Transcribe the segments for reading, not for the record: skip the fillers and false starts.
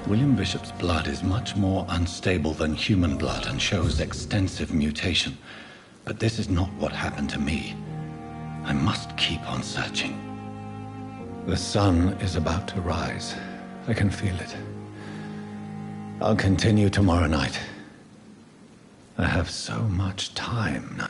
William Bishop's blood is much more unstable than human blood and shows extensive mutation. But this is not what happened to me. I must keep on searching. The sun is about to rise. I can feel it. I'll continue tomorrow night. I have so much time now.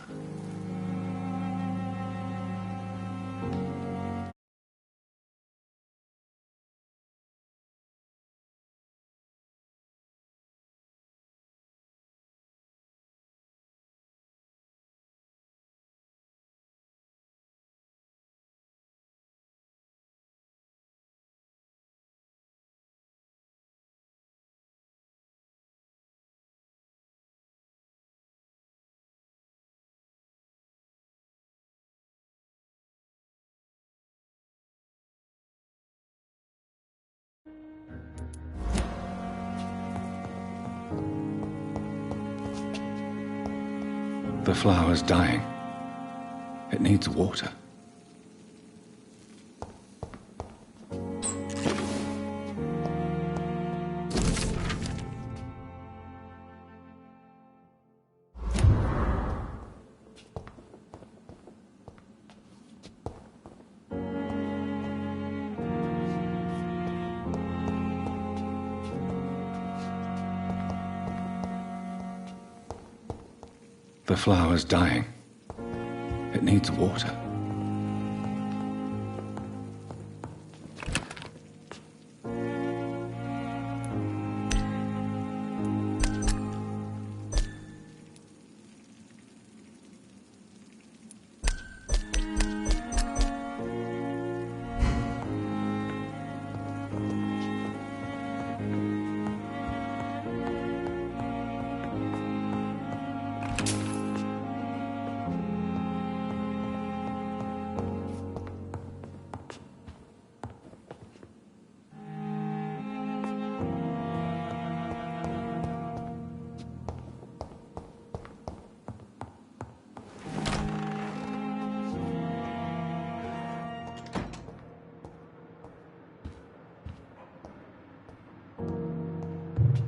The flower's dying. It needs water. The flower's dying. It needs water.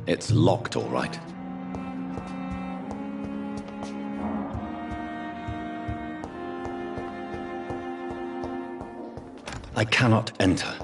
It's locked, all right. I cannot enter.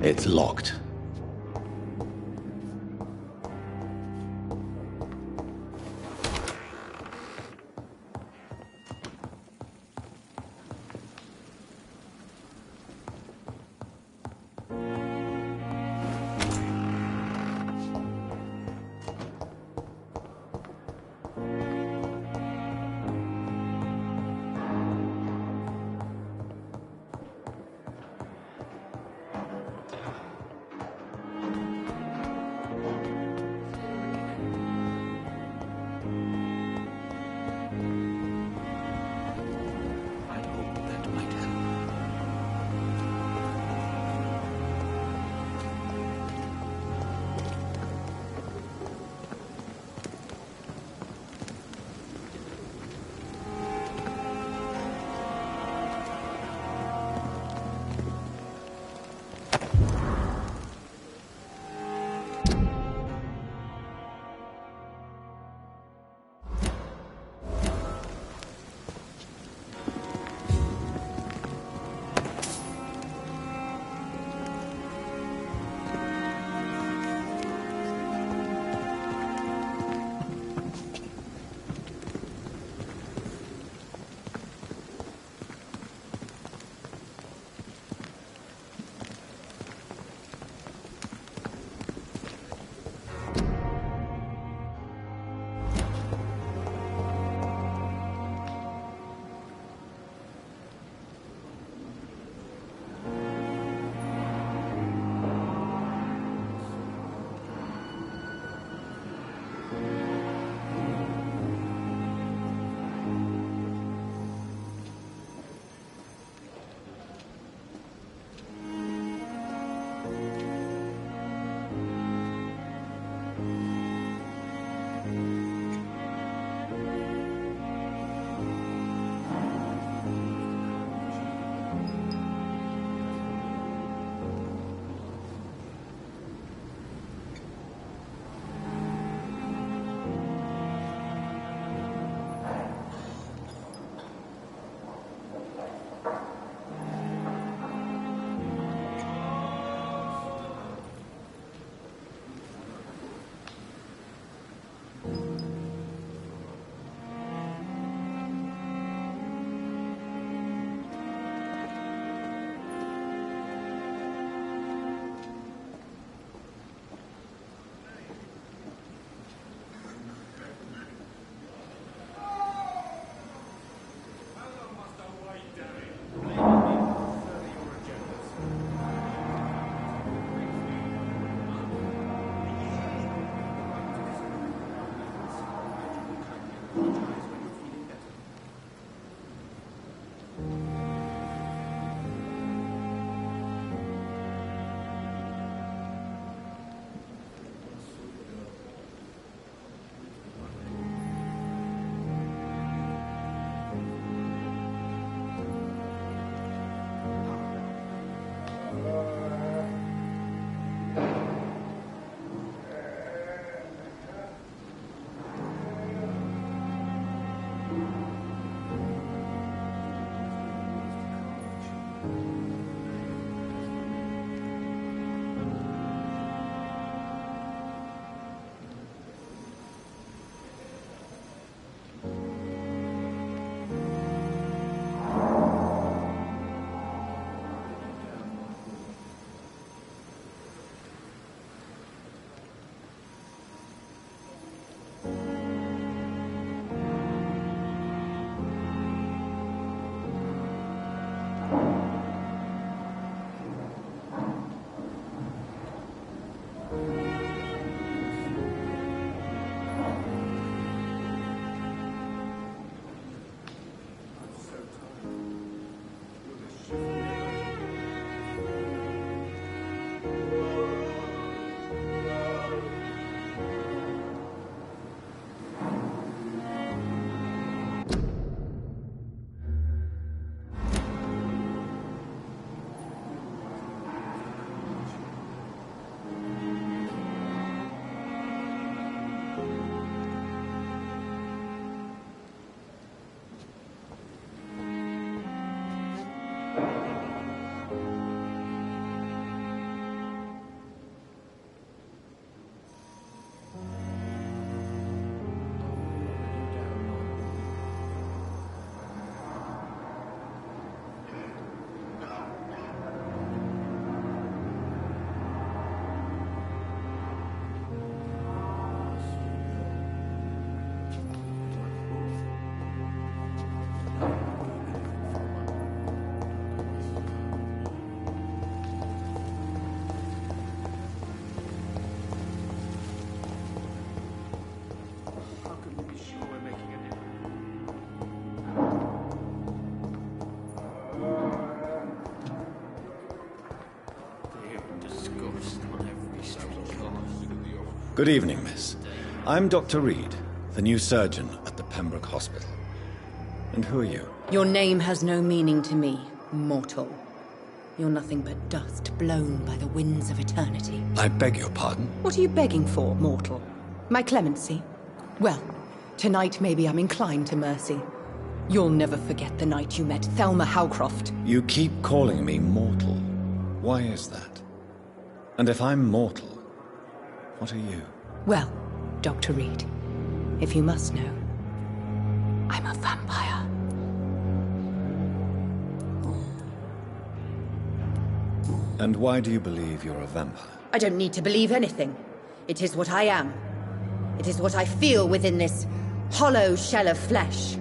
It's locked. Good evening, miss. I'm Dr. Reed, the new surgeon at the Pembroke Hospital. And who are you? Your name has no meaning to me, mortal. You're nothing but dust blown by the winds of eternity. I beg your pardon? What are you begging for, mortal? My clemency? Well, tonight maybe I'm inclined to mercy. You'll never forget the night you met Thelma Howcroft. You keep calling me mortal. Why is that? And if I'm mortal, what are you? Well, Dr. Reed, if you must know, I'm a vampire. And why do you believe you're a vampire? I don't need to believe anything. It is what I am. It is what I feel within this hollow shell of flesh.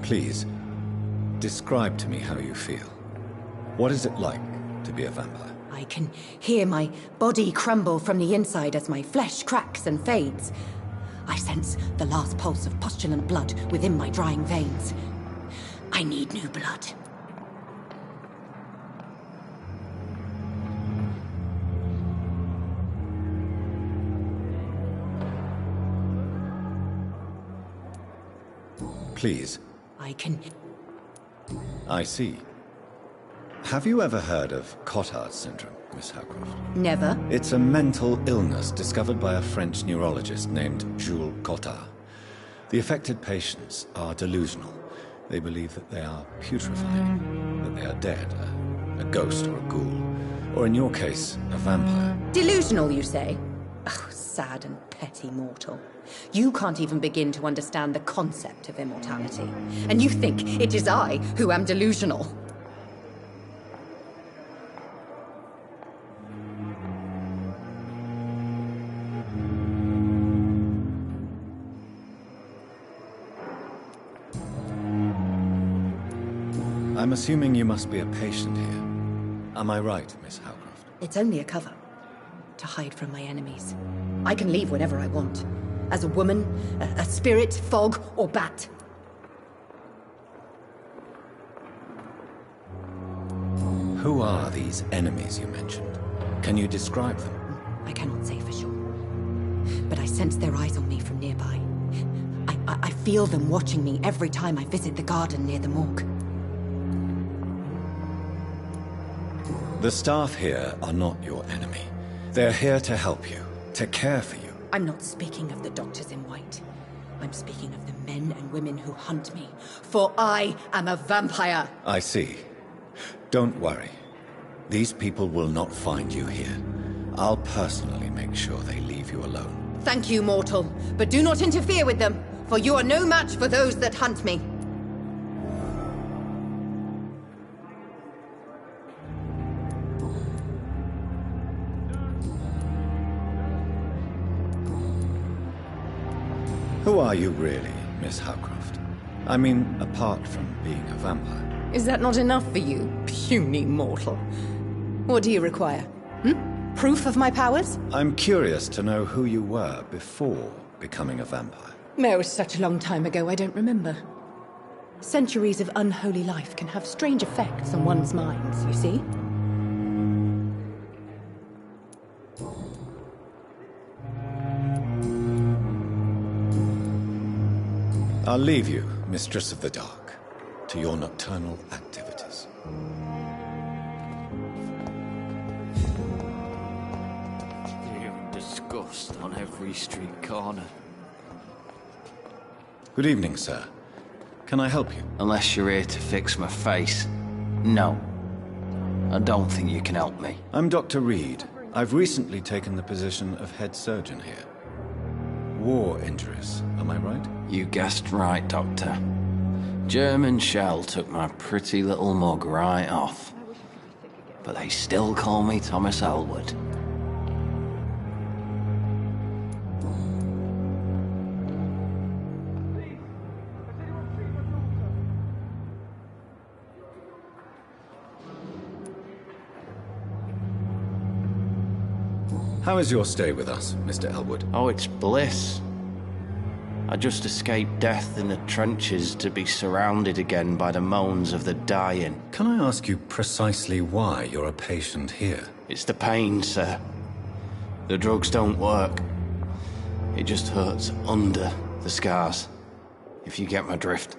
Please, describe to me how you feel. What is it like to be a vampire? I can hear my body crumble from the inside as my flesh cracks and fades. I sense the last pulse of postulant blood within my drying veins. I need new blood. Please. I see. Have you ever heard of Cotard's syndrome, Miss Howcroft? Never. It's a mental illness discovered by a French neurologist named Jules Cotard. The affected patients are delusional. They believe that they are putrefying, that they are dead, a ghost or a ghoul, or in your case, a vampire. Delusional, you say? Oh, sad and petty mortal. You can't even begin to understand the concept of immortality. And you think it is I who am delusional. I'm assuming you must be a patient here. Am I right, Miss Howcroft? It's only a cover. To hide from my enemies. I can leave whenever I want. As a woman, a spirit, fog, or bat. Who are these enemies you mentioned? Can you describe them? I cannot say for sure. But I sense their eyes on me from nearby. I feel them watching me every time I visit the garden near the morgue. The staff here are not your enemy. They're here to help you, to care for you. I'm not speaking of the doctors in white. I'm speaking of the men and women who hunt me. For I am a vampire! I see. Don't worry. These people will not find you here. I'll personally make sure they leave you alone. Thank you, mortal. But do not interfere with them, for you are no match for those that hunt me. Who are you really, Miss Howcroft? I mean, apart from being a vampire. Is that not enough for you, puny mortal? What do you require? Proof of my powers? I'm curious to know who you were before becoming a vampire. It was such a long time ago, I don't remember. Centuries of unholy life can have strange effects on one's minds, you see? I'll leave you, Mistress of the Dark, to your nocturnal activities. Disgust on every street corner. Good evening, sir. Can I help you? Unless you're here to fix my face. No. I don't think you can help me. I'm Dr. Reed. I've recently taken the position of head surgeon here. War injuries, am I right? You guessed right, Doctor. German shell took my pretty little mug right off. But they still call me Thomas Elwood. How is your stay with us, Mr. Elwood? Oh, it's bliss. I just escaped death in the trenches to be surrounded again by the moans of the dying. Can I ask you precisely why you're a patient here? It's the pain, sir. The drugs don't work. It just hurts under the scars, if you get my drift.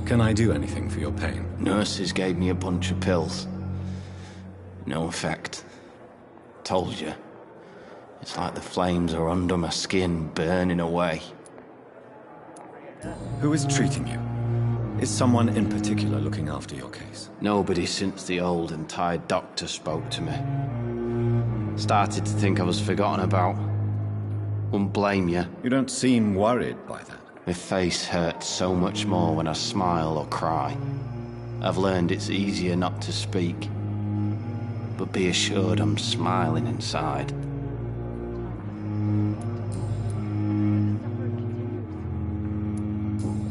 Can I do anything for your pain? Nurses gave me a bunch of pills. No effect. Told you. It's like the flames are under my skin, burning away. Who is treating you? Is someone in particular looking after your case? Nobody since the old and tired doctor spoke to me. Started to think I was forgotten about. Wouldn't blame you. You don't seem worried by that. My face hurts so much more when I smile or cry. I've learned it's easier not to speak. But be assured I'm smiling inside.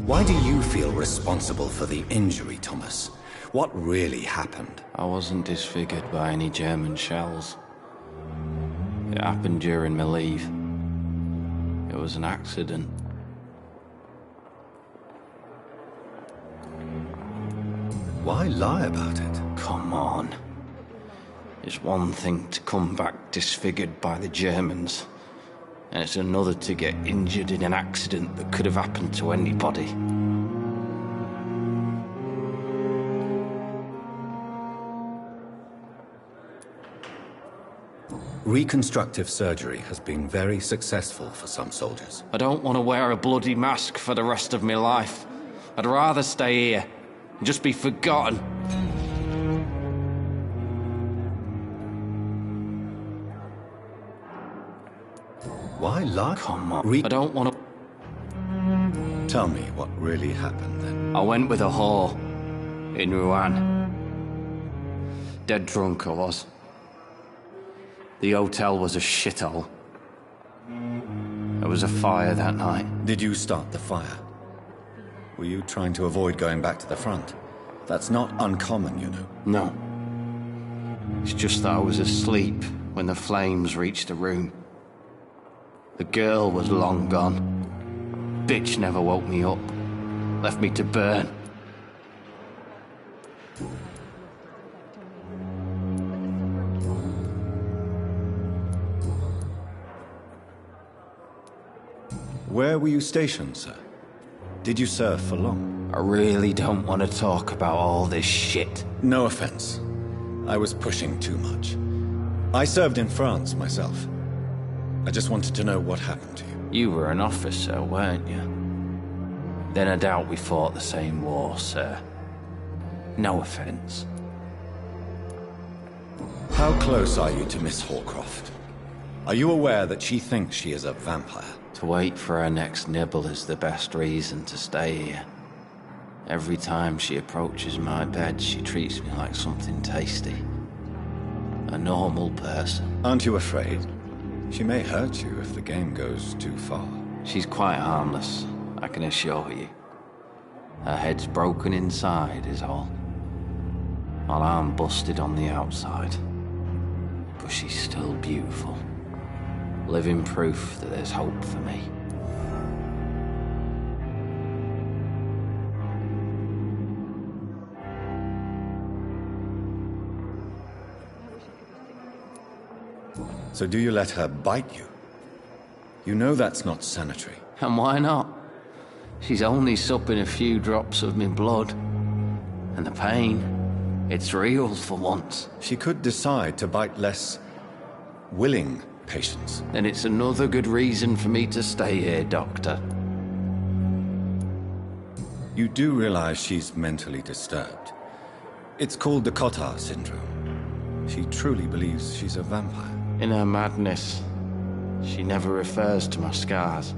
Why do you feel responsible for the injury, Thomas? What really happened? I wasn't disfigured by any German shells. It happened during my leave. It was an accident. Why lie about it? Come on. It's one thing to come back disfigured by the Germans, and it's another to get injured in an accident that could have happened to anybody. Reconstructive surgery has been very successful for some soldiers. I don't want to wear a bloody mask for the rest of my life. I'd rather stay here and just be forgotten. Why lie? Come on. I don't want to... Tell me what really happened then. I went with a whore in Rouen. Dead drunk I was. The hotel was a shithole. There was a fire that night. Did you start the fire? Were you trying to avoid going back to the front? That's not uncommon, you know. No. It's just that I was asleep when the flames reached the room. The girl was long gone. Bitch never woke me up. Left me to burn. Where were you stationed, sir? Did you serve for long? I really don't want to talk about all this shit. No offense. I was pushing too much. I served in France myself. I just wanted to know what happened to you. You were an officer, weren't you? Then I doubt we fought the same war, sir. No offense. How close are you to Miss Horcroft? Are you aware that she thinks she is a vampire? To wait for her next nibble is the best reason to stay here. Every time she approaches my bed, she treats me like something tasty. A normal person. Aren't you afraid? She may hurt you if the game goes too far. She's quite harmless, I can assure you. Her head's broken inside is all. While I'm busted on the outside. But she's still beautiful. Living proof that there's hope for me. So do you let her bite you? You know that's not sanitary. And why not? She's only supping a few drops of me blood. And the pain, it's real for once. She could decide to bite less willing patients. Then it's another good reason for me to stay here, Doctor. You do realize she's mentally disturbed. It's called the Cotard syndrome. She truly believes she's a vampire. In her madness, she never refers to my scars.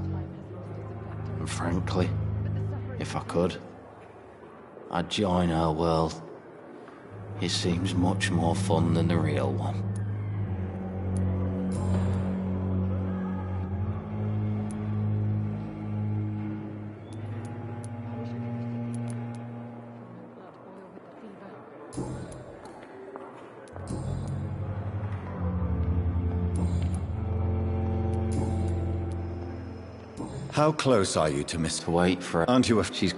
And frankly, if I could, I'd join her world. It seems much more fun than the real one. How close are you to Miss... To wait for her. Aren't you a... She's...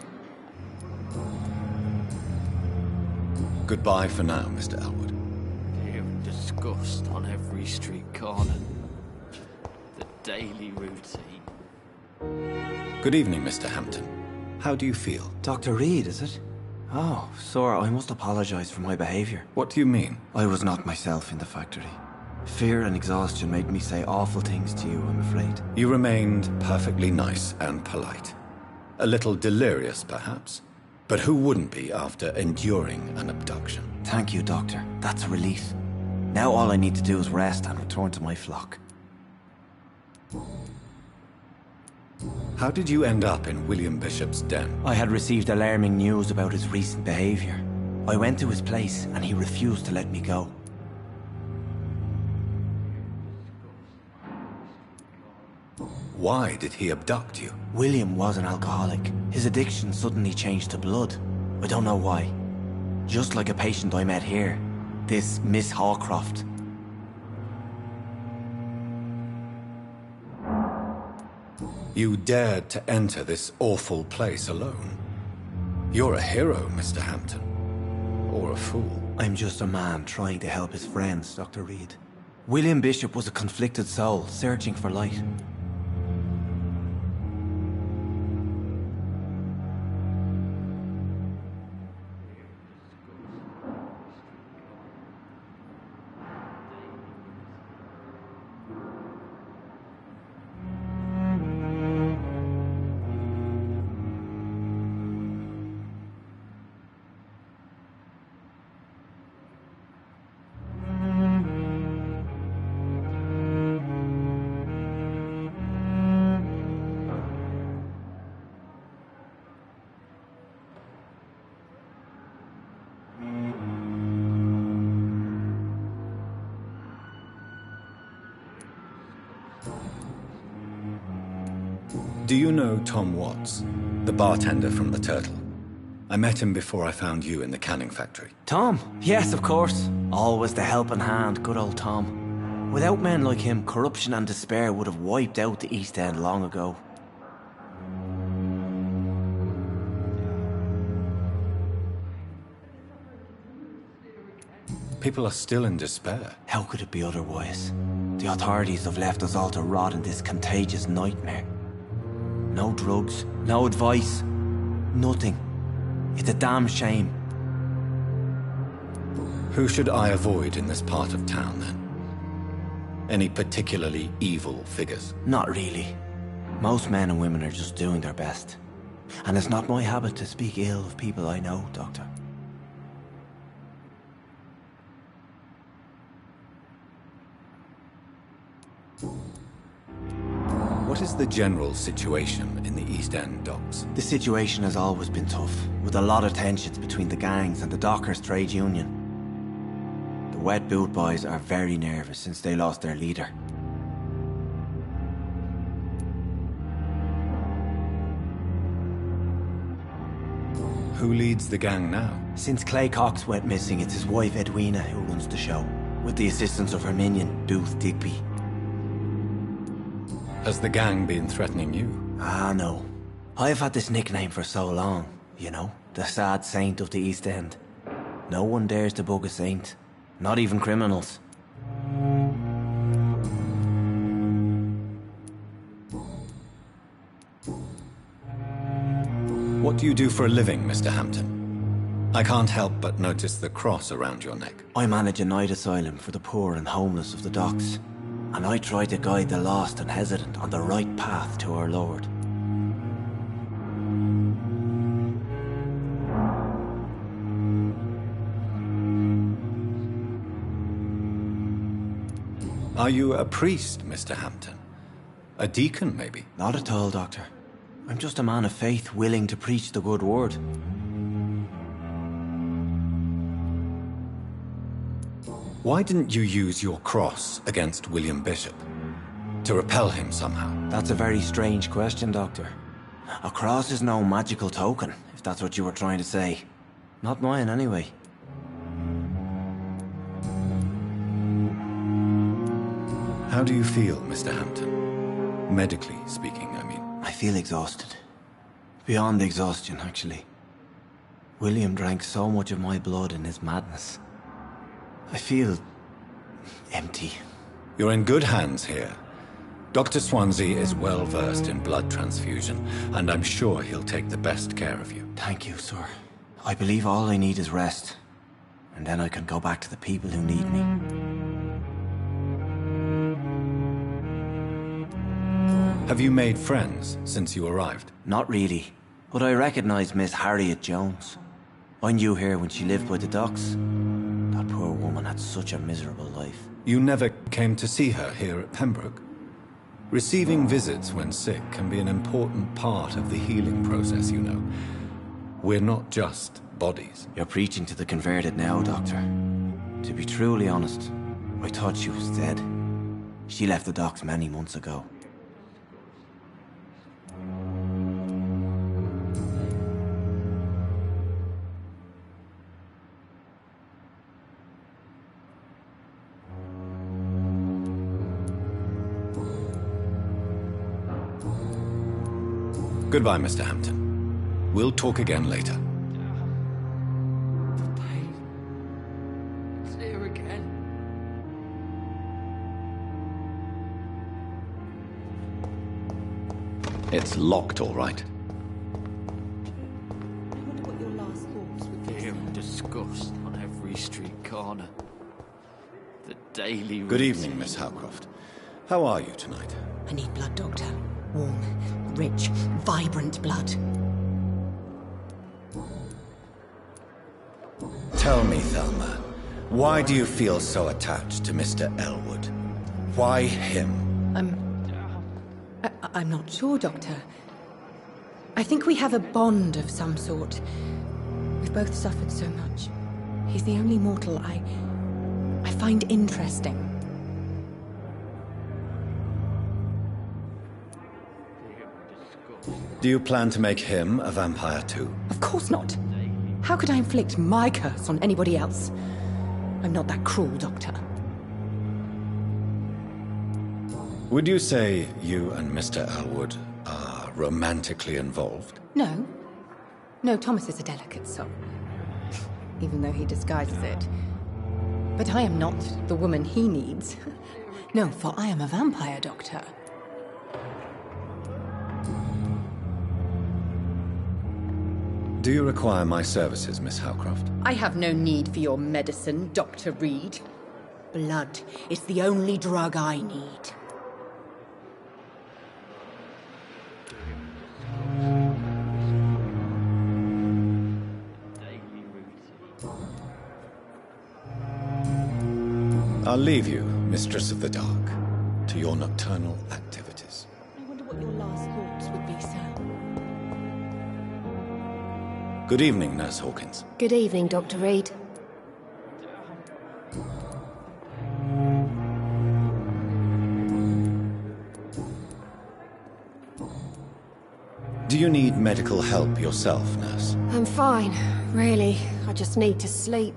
Goodbye for now, Mr. Elwood. Hearing disgust on every street corner. The daily routine. Good evening, Mr. Hampton. How do you feel? Dr. Reed, is it? Oh, sir, I must apologize for my behavior. What do you mean? I was not myself in the factory. Fear and exhaustion made me say awful things to you, I'm afraid. You remained perfectly nice and polite. A little delirious, perhaps. But who wouldn't be after enduring an abduction? Thank you, Doctor. That's a relief. Now all I need to do is rest and return to my flock. How did you end up in William Bishop's den? I had received alarming news about his recent behavior. I went to his place and he refused to let me go. Why did he abduct you? William was an alcoholic. His addiction suddenly changed to blood. I don't know why. Just like a patient I met here. This Miss Hawcroft. You dared to enter this awful place alone. You're a hero, Mr. Hampton. Or a fool. I'm just a man trying to help his friends, Dr. Reed. William Bishop was a conflicted soul, searching for light. Do you know Tom Watts, the bartender from the Turtle? I met him before I found you in the canning factory. Tom? Yes, of course. Always the helping hand, good old Tom. Without men like him, corruption and despair would have wiped out the East End long ago. People are still in despair. How could it be otherwise? The authorities have left us all to rot in this contagious nightmare. No drugs, no advice, nothing. It's a damn shame. Who should I avoid in this part of town, then? Any particularly evil figures? Not really. Most men and women are just doing their best. And it's not my habit to speak ill of people I know, Doctor. What is the general situation in the East End docks? The situation has always been tough, with a lot of tensions between the gangs and the dockers' trade union. The Wet Boot Boys are very nervous since they lost their leader. Who leads the gang now? Since Clay Cox went missing, it's his wife Edwina who runs the show, with the assistance of her minion, Booth Digby. Has the gang been threatening you? Ah, no. I've had this nickname for so long, you know, the sad saint of the East End. No one dares to bug a saint, not even criminals. What do you do for a living, Mr. Hampton? I can't help but notice the cross around your neck. I manage a night asylum for the poor and homeless of the docks. And I try to guide the lost and hesitant on the right path to our Lord. Are you a priest, Mr. Hampton? A deacon, maybe? Not at all, Doctor. I'm just a man of faith willing to preach the good word. Why didn't you use your cross against William Bishop? To repel him somehow? That's a very strange question, Doctor. A cross is no magical token, if that's what you were trying to say. Not mine, anyway. How do you feel, Mr. Hampton? Medically speaking, I mean. I feel exhausted. Beyond exhaustion, actually. William drank so much of my blood in his madness. I feel empty. You're in good hands here. Dr. Swansea is well versed in blood transfusion, and I'm sure he'll take the best care of you. Thank you, sir. I believe all I need is rest. And then I can go back to the people who need me. Have you made friends since you arrived? Not really. But I recognise Miss Harriet Jones. I knew her when she lived by the docks. That poor woman had such a miserable life. You never came to see her here at Pembroke? Receiving visits when sick can be an important part of the healing process, you know. We're not just bodies. You're preaching to the converted now, Doctor. To be truly honest, I thought she was dead. She left the docks many months ago. Goodbye, Mr. Hampton. We'll talk again later. The pain. It's here again. It's locked, all right. I wonder what your last thoughts would be. Fear and disgust on every street corner. The daily Good evening, routine. Miss Howcroft. How are you tonight? I need blood, Doctor. Warm, rich, vibrant blood. Tell me, Thelma, why do you feel so attached to Mr. Elwood? Why him? I'm not sure, Doctor. I think we have a bond of some sort. We've both suffered so much. He's the only mortal I find interesting. Do you plan to make him a vampire too? Of course not. How could I inflict my curse on anybody else? I'm not that cruel, Doctor. Would you say you and Mr. Elwood are romantically involved? No. No, Thomas is a delicate soul. Even though he disguises it. But I am not the woman he needs. No, for I am a vampire, Doctor. Do you require my services, Miss Howcroft? I have no need for your medicine, Dr. Reed. Blood is the only drug I need. I'll leave you, Mistress of the Dark, to your nocturnal activities. I wonder what your last thoughts would be, sir. Good evening, Nurse Hawkins. Good evening, Dr. Reed. Do you need medical help yourself, Nurse? I'm fine, really. I just need to sleep.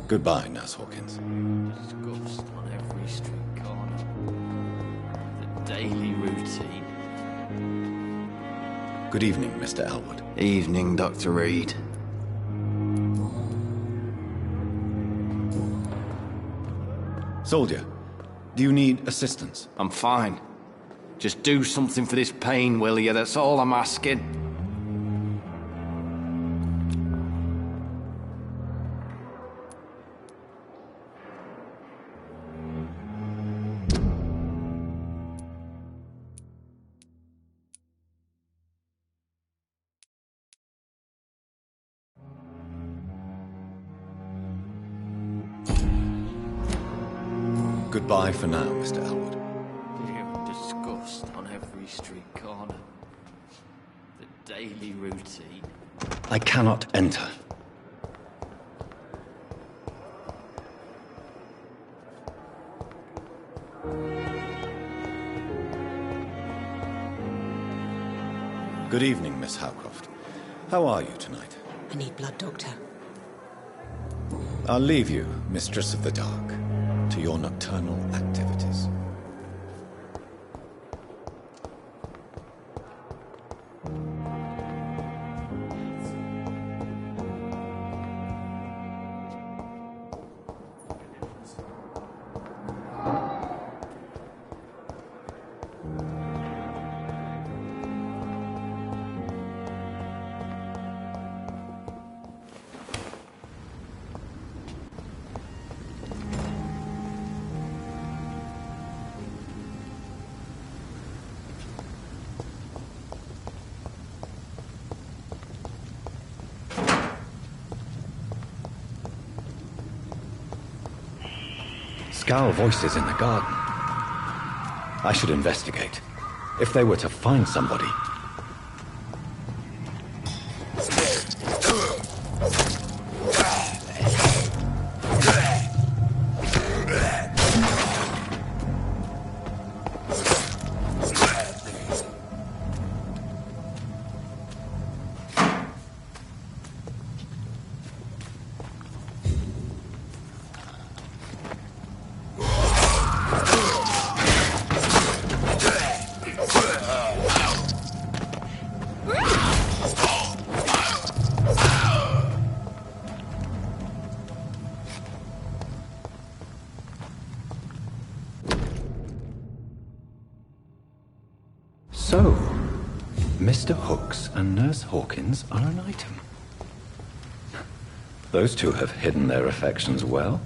Goodbye, Nurse Hawkins. Disgust on every street corner. The daily routine. Good evening, Mr. Elwood. Evening, Dr. Reed. Soldier, do you need assistance? I'm fine. Just do something for this pain, will you? That's all I'm asking. Goodbye for now, Mr. Elwood. Fear and disgust on every street corner. The daily routine. I cannot enter. Good evening, Miss Howcroft. How are you tonight? I need blood, Doctor. I'll leave you, Mistress of the Dark, to your nocturnal activities. Scowl voices in the garden. I should investigate. If they were to find somebody... So, Mr. Hooks and Nurse Hawkins are an item. Those two have hidden their affections well.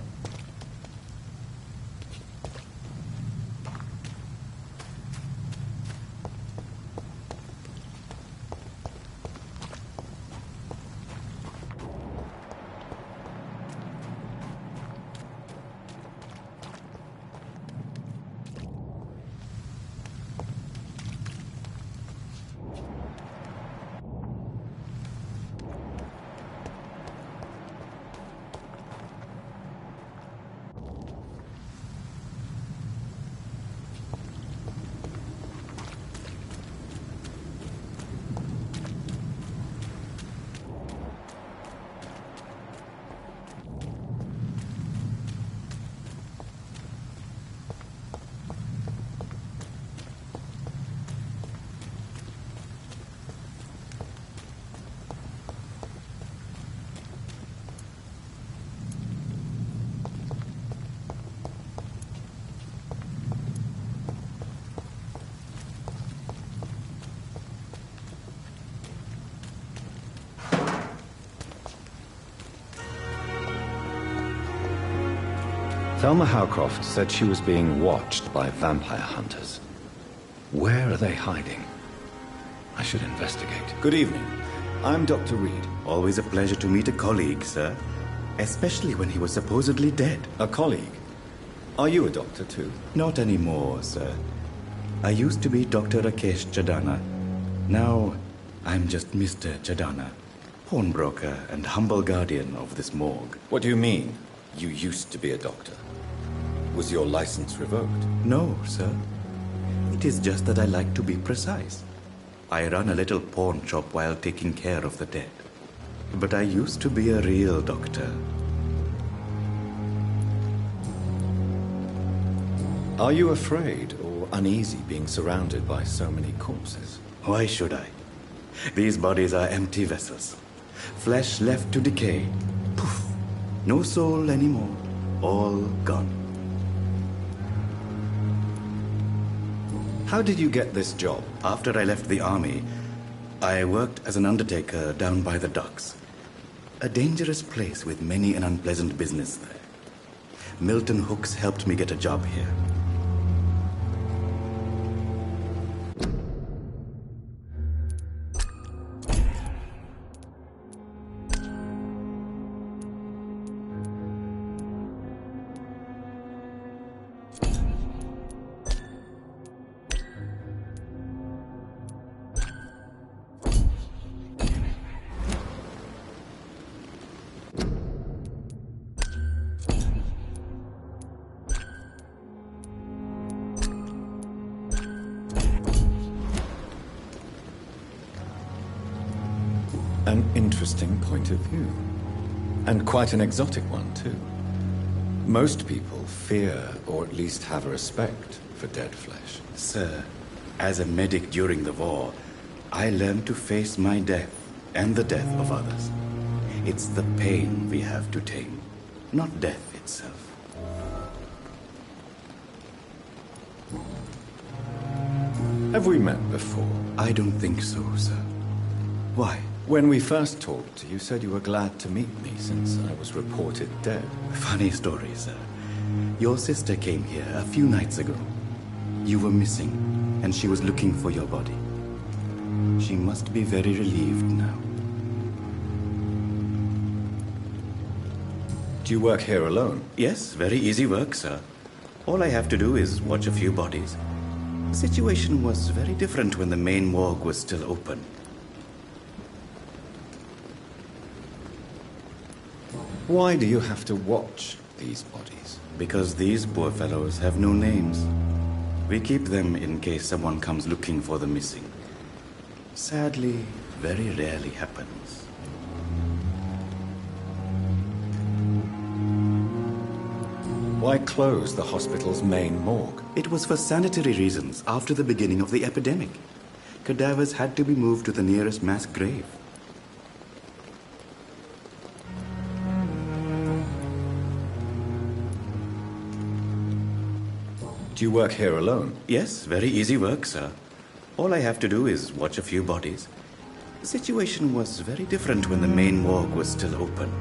Thelma Howcroft said she was being watched by vampire hunters. Where are they hiding? I should investigate. Good evening. I'm Dr. Reed. Always a pleasure to meet a colleague, sir. Especially when he was supposedly dead. A colleague? Are you a doctor too? Not anymore, sir. I used to be Dr. Rakesh Chadana. Now, I'm just Mr. Chadana, pawnbroker and humble guardian of this morgue. What do you mean, you used to be a doctor? Was your license revoked? No, sir. It is just that I like to be precise. I run a little pawn shop while taking care of the dead. But I used to be a real doctor. Are you afraid or uneasy being surrounded by so many corpses? Why should I? These bodies are empty vessels. Flesh left to decay. Poof. No soul anymore. All gone. How did you get this job? After I left the army, I worked as an undertaker down by the docks. A dangerous place with many an unpleasant business there. Milton Hooks helped me get a job here. An interesting point of view. And quite an exotic one, too. Most people fear, or at least have a respect, for dead flesh. Sir, as a medic during the war, I learned to face my death and the death of others. It's the pain we have to tame, not death itself. Have we met before? I don't think so, sir. Why? When we first talked, you said you were glad to meet me since I was reported dead. Funny story, sir. Your sister came here a few nights ago. You were missing, and she was looking for your body. She must be very relieved now. Do you work here alone? Yes, very easy work, sir. All I have to do is watch a few bodies. The situation was very different when the main morgue was still open. Why do you have to watch these bodies? Because these poor fellows have no names. We keep them in case someone comes looking for the missing. Sadly, very rarely happens. Why close the hospital's main morgue? It was for sanitary reasons after the beginning of the epidemic. Cadavers had to be moved to the nearest mass grave. Do you work here alone? Yes, very easy work, sir. All I have to do is watch a few bodies. The situation was very different when the main morgue was still open.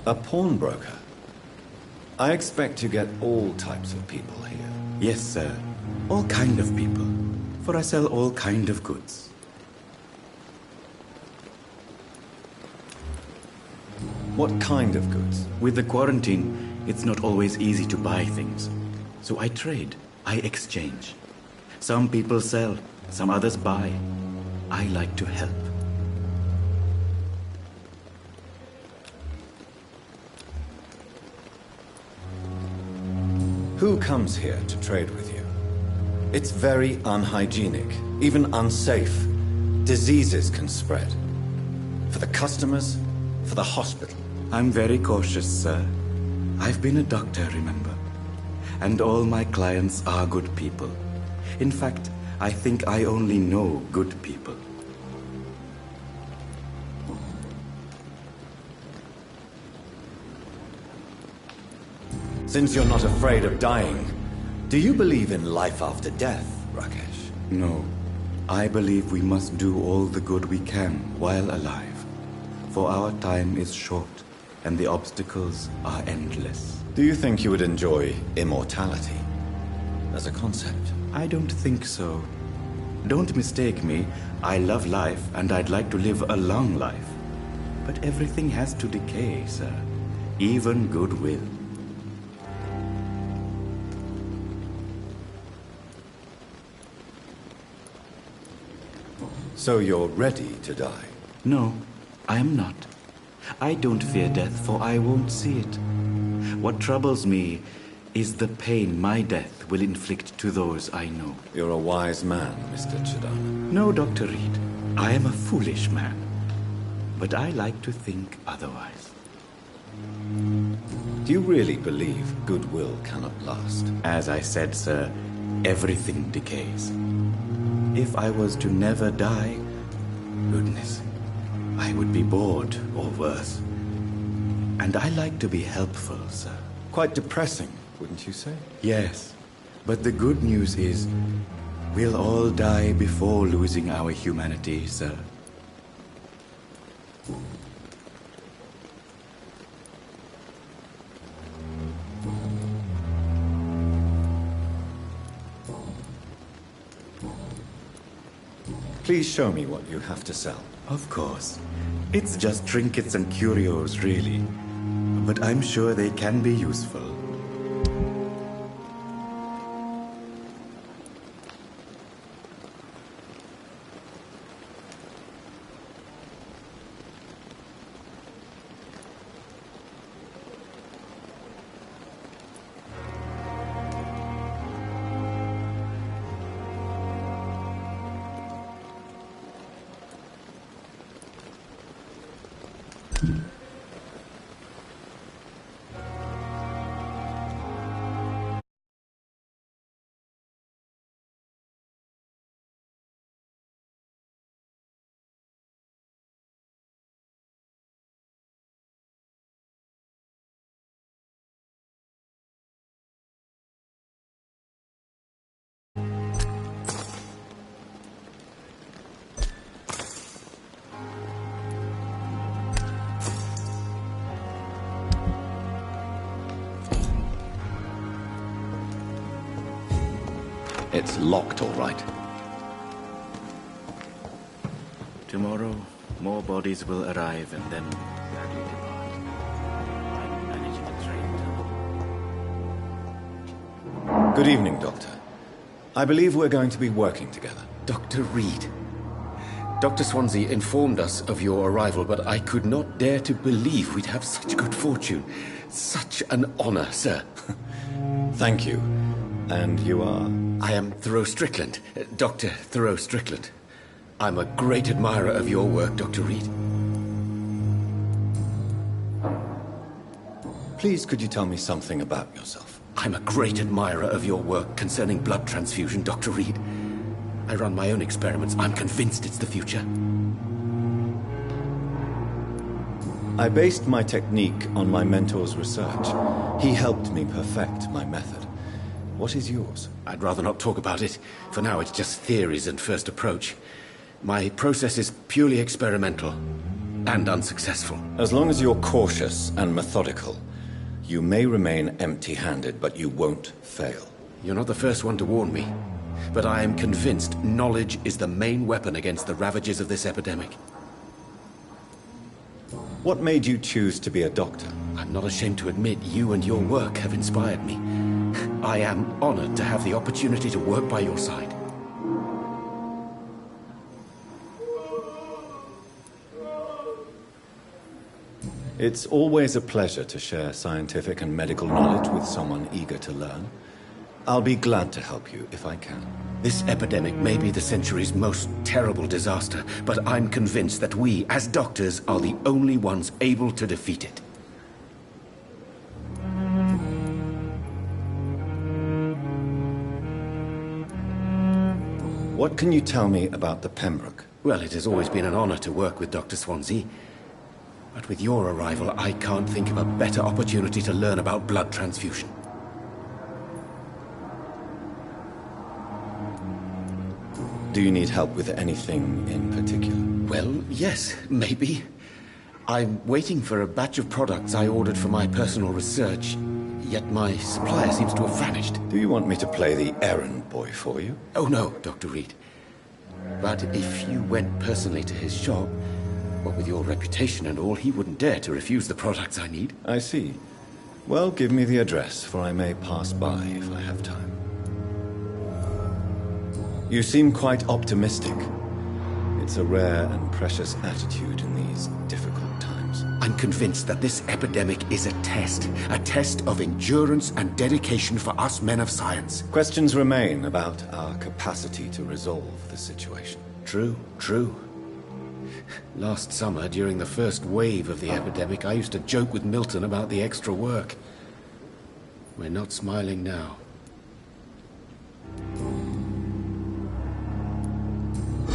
A pawnbroker? I expect you get all types of people here. Yes, sir. All kind of people. For I sell all kind of goods. What kind of goods? With the quarantine, it's not always easy to buy things. So I trade. I exchange. Some people sell, some others buy. I like to help. Who comes here to trade with you? It's very unhygienic, even unsafe. Diseases can spread. For the customers, for the hospital. I'm very cautious, sir. I've been a doctor, remember? And all my clients are good people. In fact, I think I only know good people. Since you're not afraid of dying, do you believe in life after death, Rakesh? No. I believe we must do all the good we can while alive. For our time is short, and the obstacles are endless. Do you think you would enjoy immortality as a concept? I don't think so. Don't mistake me. I love life, and I'd like to live a long life. But everything has to decay, sir. Even goodwill. So you're ready to die? No, I am not. I don't fear death, for I won't see it. What troubles me is the pain my death will inflict to those I know. You're a wise man, Mr. Chidana. No, Dr. Reed. I am a foolish man. But I like to think otherwise. Do you really believe goodwill cannot last? As I said, sir, everything decays. If I was to never die, goodness, I would be bored or worse. And I like to be helpful, sir. Quite depressing, wouldn't you say? Yes, but the good news is, we'll all die before losing our humanity, sir. Please show me what you have to sell. Of course. It's just trinkets and curios, really. But I'm sure they can be useful. It's locked, all right. Tomorrow, more bodies will arrive and then sadly depart. I'm managing a train. Good evening, Doctor. I believe we're going to be working together. Dr. Reed. Dr. Swansea informed us of your arrival, but I could not dare to believe we'd have such good fortune. Such an honor, sir. Thank you. And you are? I am Thoreau Strickland, Dr. Thoreau Strickland. I'm a great admirer of your work, Dr. Reed. Please, could you tell me something about yourself? I'm a great admirer of your work concerning blood transfusion, Dr. Reed. I run my own experiments. I'm convinced it's the future. I based my technique on my mentor's research. He helped me perfect my method. What is yours? I'd rather not talk about it. For now, it's just theories and first approach. My process is purely experimental and unsuccessful. As long as you're cautious and methodical, you may remain empty-handed, but you won't fail. You're not the first one to warn me, but I am convinced knowledge is the main weapon against the ravages of this epidemic. What made you choose to be a doctor? I'm not ashamed to admit you and your work have inspired me. I am honored to have the opportunity to work by your side. It's always a pleasure to share scientific and medical knowledge with someone eager to learn. I'll be glad to help you if I can. This epidemic may be the century's most terrible disaster, but I'm convinced that we, as doctors, are the only ones able to defeat it. What can you tell me about the Pembroke? Well, it has always been an honor to work with Dr. Swansea. But with your arrival, I can't think of a better opportunity to learn about blood transfusion. Do you need help with anything in particular? Well, yes, maybe. I'm waiting for a batch of products I ordered for my personal research, yet my supplier seems to have vanished. Do you want me to play the errand boy for you? Oh no, Dr. Reed. But if you went personally to his shop, what with your reputation and all, he wouldn't dare to refuse the products I need. I see. Well, give me the address, for I may pass by if I have time. You seem quite optimistic. It's a rare and precious attitude in these difficult times. I'm convinced that this epidemic is a test of endurance and dedication for us men of science. Questions remain about our capacity to resolve the situation. True, true. Last summer, during the first wave of the epidemic, I used to joke with Milton about the extra work. We're not smiling now.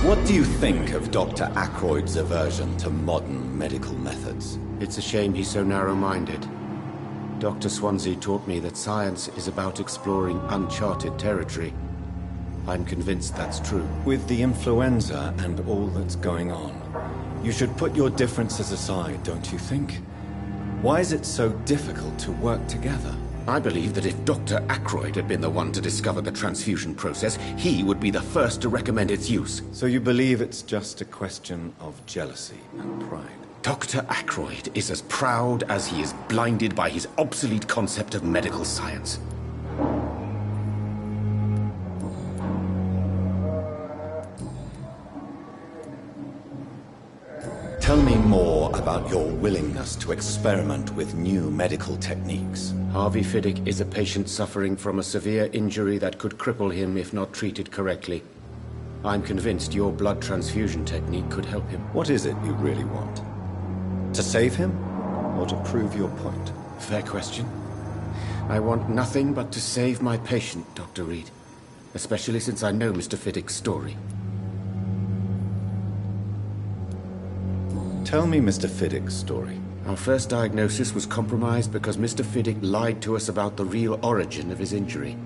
What do you think of Dr. Ackroyd's aversion to modern medical methods? It's a shame he's so narrow-minded. Dr. Swansea taught me that science is about exploring uncharted territory. I'm convinced that's true. With the influenza and all that's going on, you should put your differences aside, don't you think? Why is it so difficult to work together? I believe that if Dr. Ackroyd had been the one to discover the transfusion process, he would be the first to recommend its use. So you believe it's just a question of jealousy and pride? Dr. Ackroyd is as proud as he is blinded by his obsolete concept of medical science. Tell me more about your willingness to experiment with new medical techniques. Harvey Fiddick is a patient suffering from a severe injury that could cripple him if not treated correctly. I'm convinced your blood transfusion technique could help him. What is it you really want? To save him, or to prove your point? Fair question. I want nothing but to save my patient, Dr. Reed. Especially since I know Mr. Fiddick's story. Tell me Mr. Fiddick's story. Our first diagnosis was compromised because Mr. Fiddick lied to us about the real origin of his injury.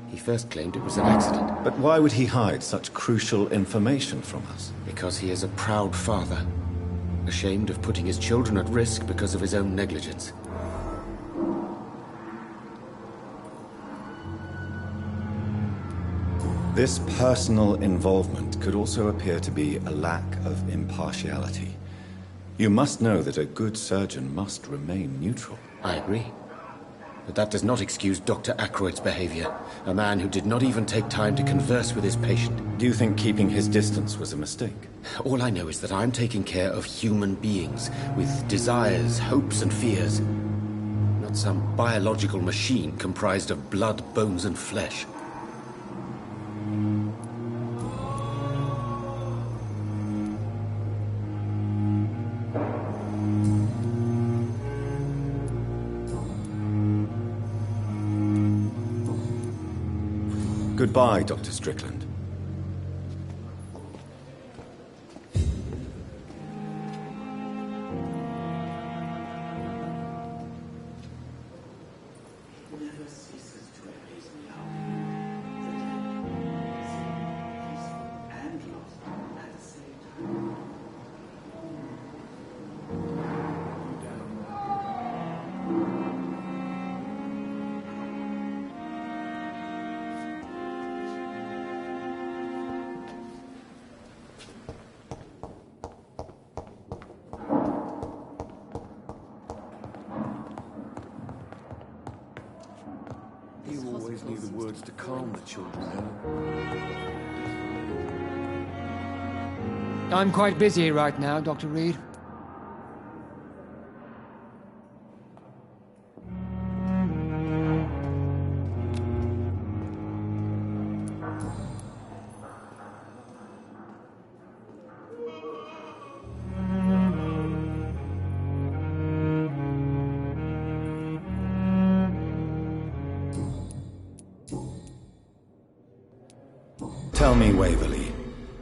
He first claimed it was an accident. But why would he hide such crucial information from us? Because he is a proud father, ashamed of putting his children at risk because of his own negligence. This personal involvement could also appear to be a lack of impartiality. You must know that a good surgeon must remain neutral. I agree. But that does not excuse Dr. Ackroyd's behavior. A man who did not even take time to converse with his patient. Do you think keeping his distance was a mistake? All I know is that I'm taking care of human beings with desires, hopes, and fears. Not some biological machine comprised of blood, bones, and flesh. Goodbye, Dr. Strickland. You always knew the words to calm the children down. I'm quite busy right now, Dr. Reed. Tell me, Waverly,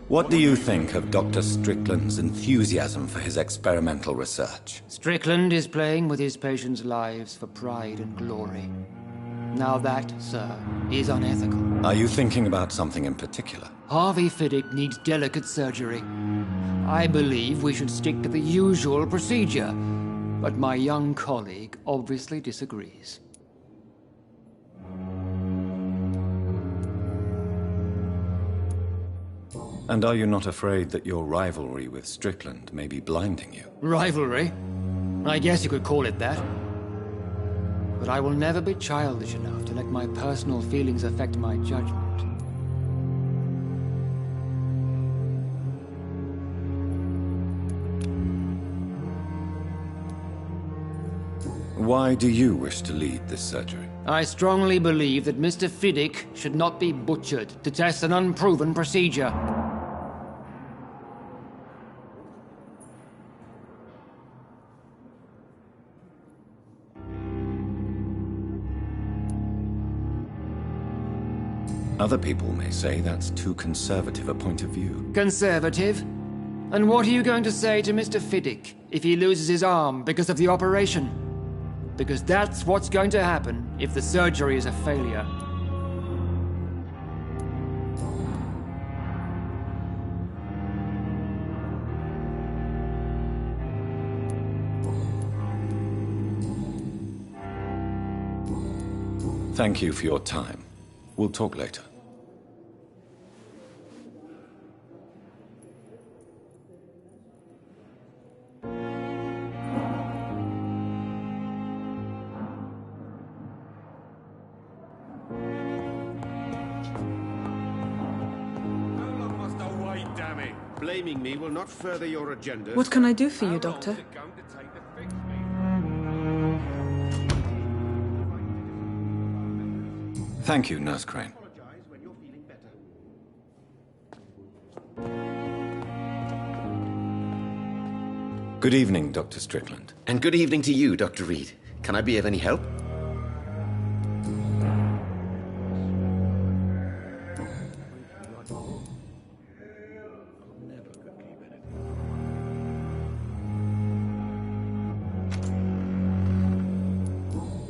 what do you think of Dr. Strickland's enthusiasm for his experimental research? Strickland is playing with his patients' lives for pride and glory. Now that, sir, is unethical. Are you thinking about something in particular? Harvey Fiddick needs delicate surgery. I believe we should stick to the usual procedure, but my young colleague obviously disagrees. And are you not afraid that your rivalry with Strickland may be blinding you? Rivalry? I guess you could call it that. But I will never be childish enough to let my personal feelings affect my judgment. Why do you wish to lead this surgery? I strongly believe that Mr. Fiddick should not be butchered to test an unproven procedure. Other people may say that's too conservative a point of view. Conservative? And what are you going to say to Mr. Fiddick if he loses his arm because of the operation? Because that's what's going to happen if the surgery is a failure. Thank you for your time. We'll talk later. Blaming me will not further your agenda. What can I do for you, Doctor? Thank you, Nurse Crane. Good evening, Dr. Strickland. And good evening to you, Dr. Reed. Can I be of any help?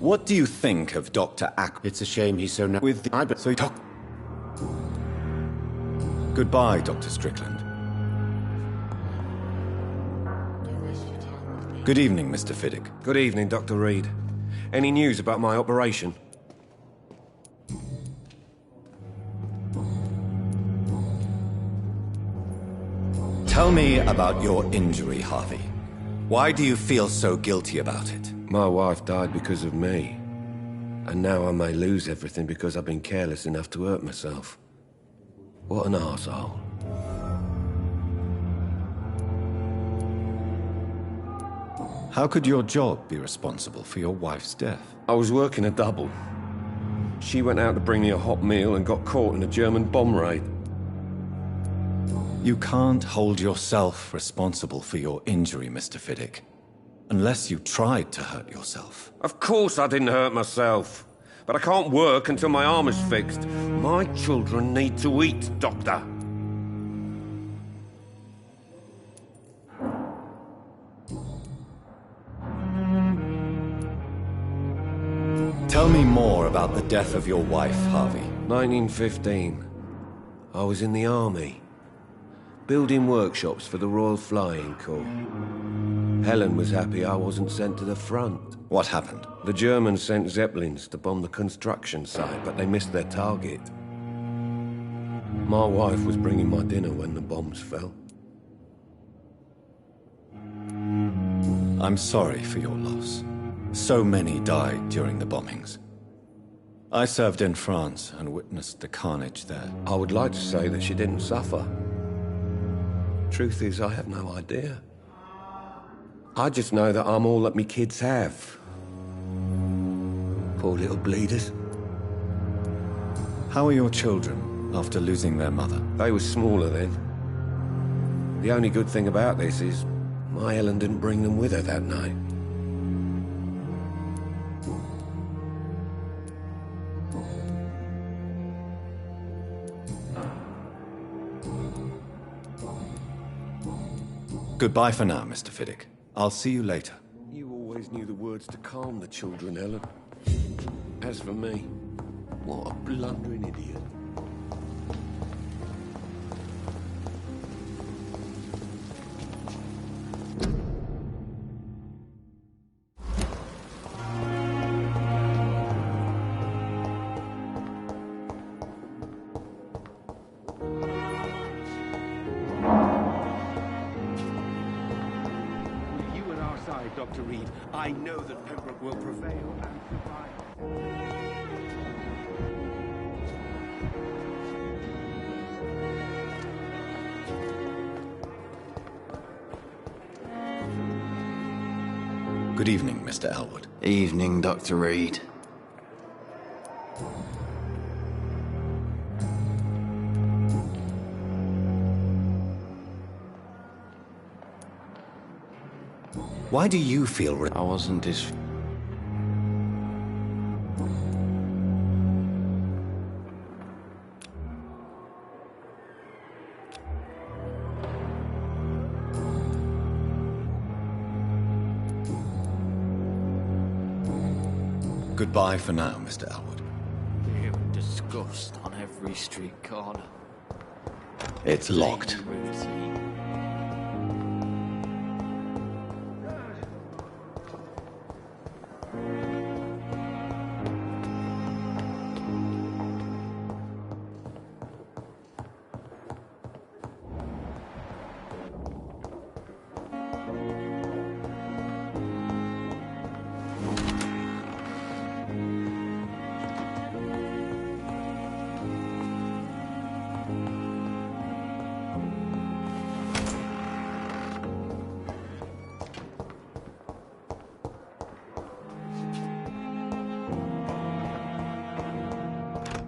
What do you think of Dr. Ack? It's a shame he's so with the So talk. Goodbye, Dr. Strickland. Good evening, Mr. Fiddick. Good evening, Dr. Reed. Any news about my operation? Tell me about your injury, Harvey. Why do you feel so guilty about it? My wife died because of me. And now I may lose everything because I've been careless enough to hurt myself. What an arsehole. How could your job be responsible for your wife's death? I was working a double. She went out to bring me a hot meal and got caught in a German bomb raid. You can't hold yourself responsible for your injury, Mr. Fiddick. Unless you tried to hurt yourself. Of course I didn't hurt myself. But I can't work until my arm is fixed. My children need to eat, Doctor. Tell me more about the death of your wife, Harvey. 1915. I was in the army. Building workshops for the Royal Flying Corps. Helen was happy I wasn't sent to the front. What happened? The Germans sent Zeppelins to bomb the construction site, but they missed their target. My wife was bringing my dinner when the bombs fell. I'm sorry for your loss. So many died during the bombings. I served in France and witnessed the carnage there. I would like to say that she didn't suffer. Truth is, I have no idea. I just know that I'm all that me kids have. Poor little bleeders. How are your children after losing their mother? They were smaller then. The only good thing about this is my Helen didn't bring them with her that night. Goodbye for now, Mr. Fiddick. I'll see you later. You always knew the words to calm the children, Helen. As for me, what a blundering idiot. Dr. Reed, I know that Pembroke will prevail and survive. Good evening, Mr. Elwood. Evening, Dr. Reed. Why do you feel I wasn't his... Goodbye for now, Mr. Elwood. Fear and disgust on every street corner. It's locked.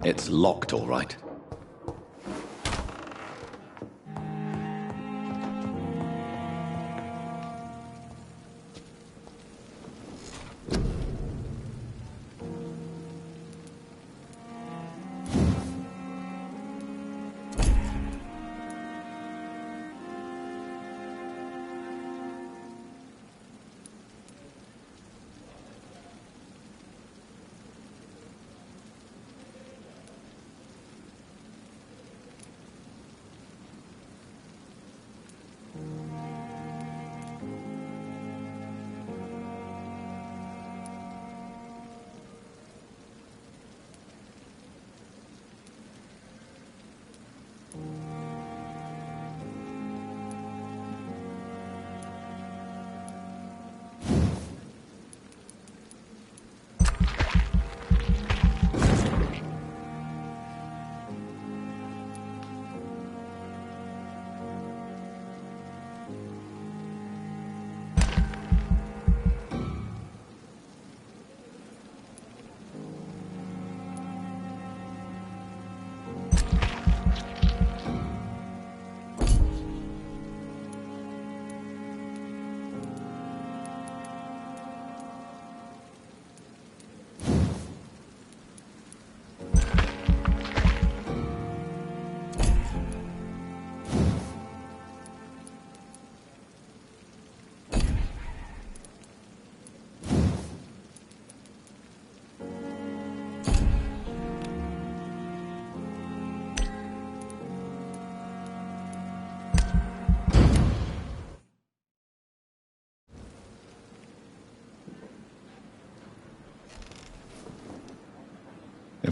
It's locked, all right.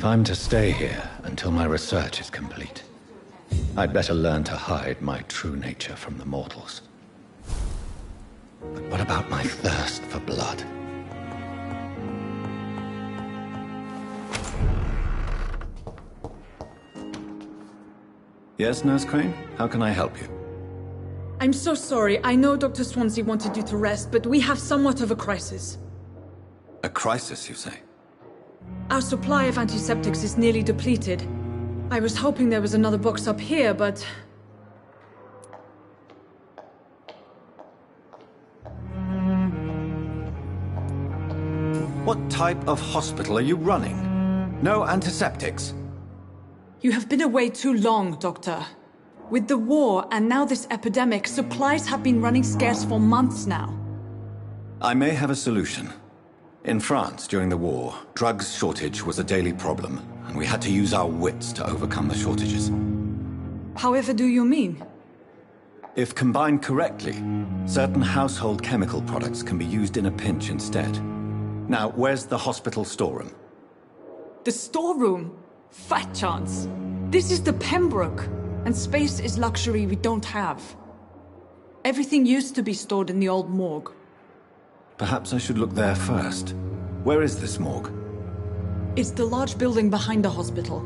If I'm to stay here until my research is complete, I'd better learn to hide my true nature from the mortals. But what about my thirst for blood? Yes, Nurse Crane? How can I help you? I'm so sorry. I know Dr. Swansea wanted you to rest, but we have somewhat of a crisis. A crisis, you say? Our supply of antiseptics is nearly depleted. I was hoping there was another box up here, but... What type of hospital are you running? No antiseptics? You have been away too long, Doctor. With the war and now this epidemic, supplies have been running scarce for months now. I may have a solution. In France, during the war, drugs shortage was a daily problem, and we had to use our wits to overcome the shortages. However do you mean? If combined correctly, certain household chemical products can be used in a pinch instead. Now, where's the hospital storeroom? The storeroom? Fat chance. This is the Pembroke, and space is luxury we don't have. Everything used to be stored in the old morgue. Perhaps I should look there first. Where is this morgue? It's the large building behind the hospital.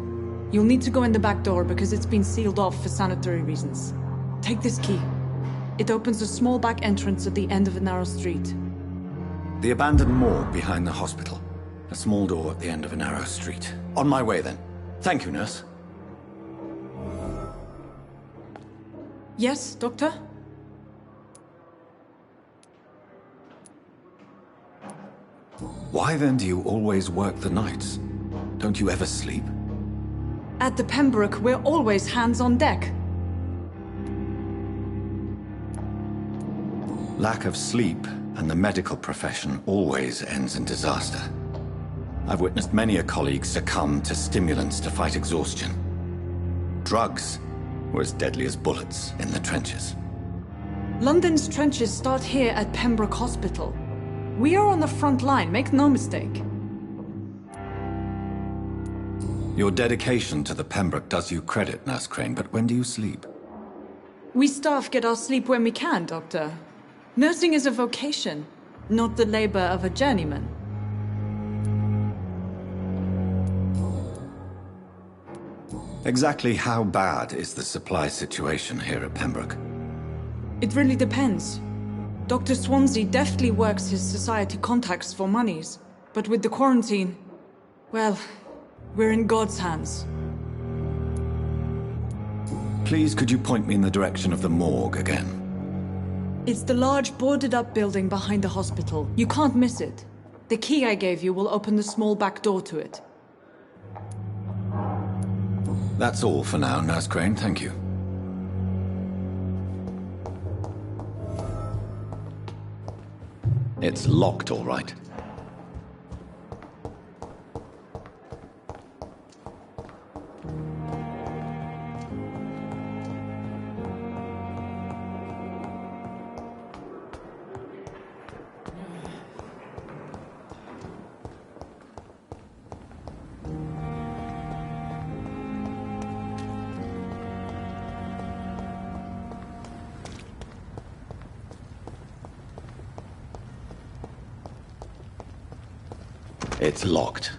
You'll need to go in the back door because it's been sealed off for sanitary reasons. Take this key. It opens a small back entrance at the end of a narrow street. The abandoned morgue behind the hospital. A small door at the end of a narrow street. On my way then. Thank you, nurse. Yes, Doctor? Why then do you always work the nights? Don't you ever sleep? At the Pembroke, we're always hands on deck. Lack of sleep and the medical profession always ends in disaster. I've witnessed many a colleague succumb to stimulants to fight exhaustion. Drugs were as deadly as bullets in the trenches. London's trenches start here at Pembroke Hospital. We are on the front line, make no mistake. Your dedication to the Pembroke does you credit, Nurse Crane, but when do you sleep? We staff get our sleep when we can, Doctor. Nursing is a vocation, not the labor of a journeyman. Exactly how bad is the supply situation here at Pembroke? It really depends. Dr. Swansea deftly works his society contacts for monies, but with the quarantine, well, we're in God's hands. Please, could you point me in the direction of the morgue again? It's the large boarded-up building behind the hospital. You can't miss it. The key I gave you will open the small back door to it. That's all for now, Nurse Crane. Thank you. It's locked, all right. It's locked.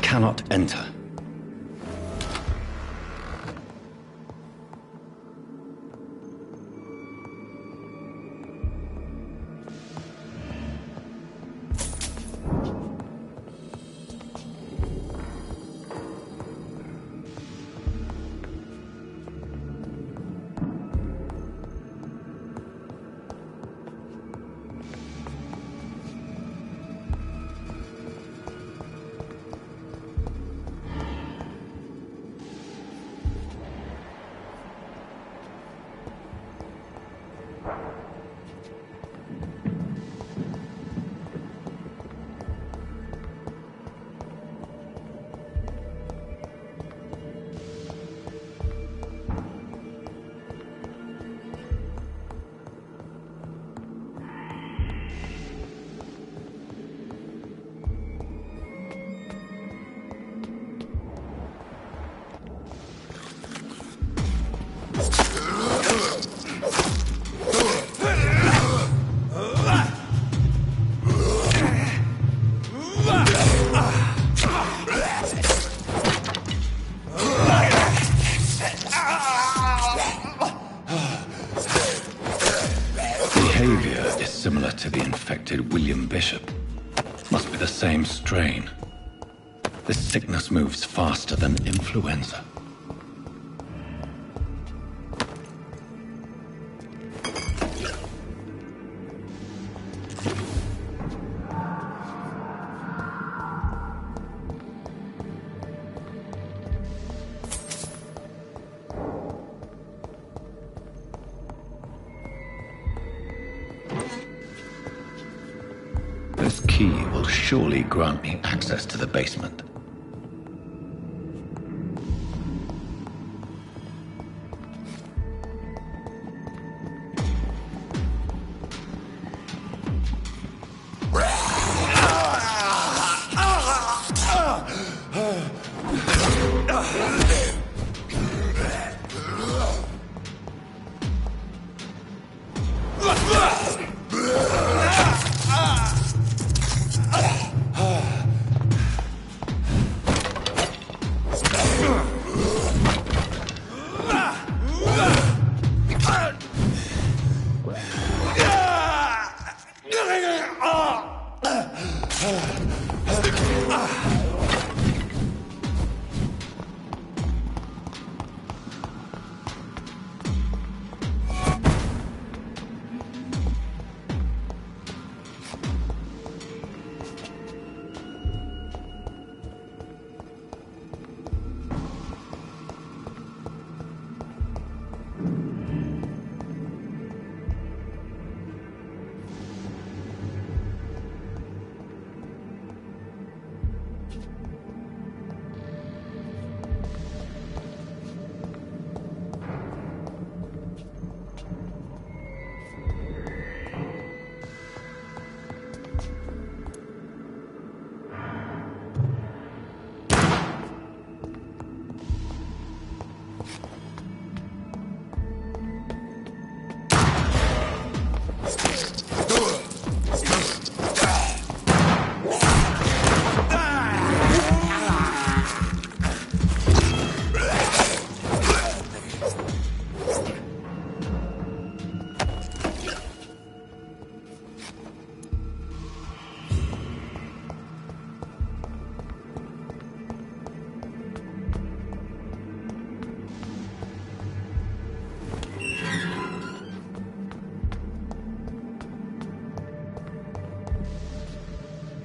cannot enter. Similar to the infected William Bishop. Must be the same strain. This sickness moves faster than influenza. This key will surely grant me access to the basement.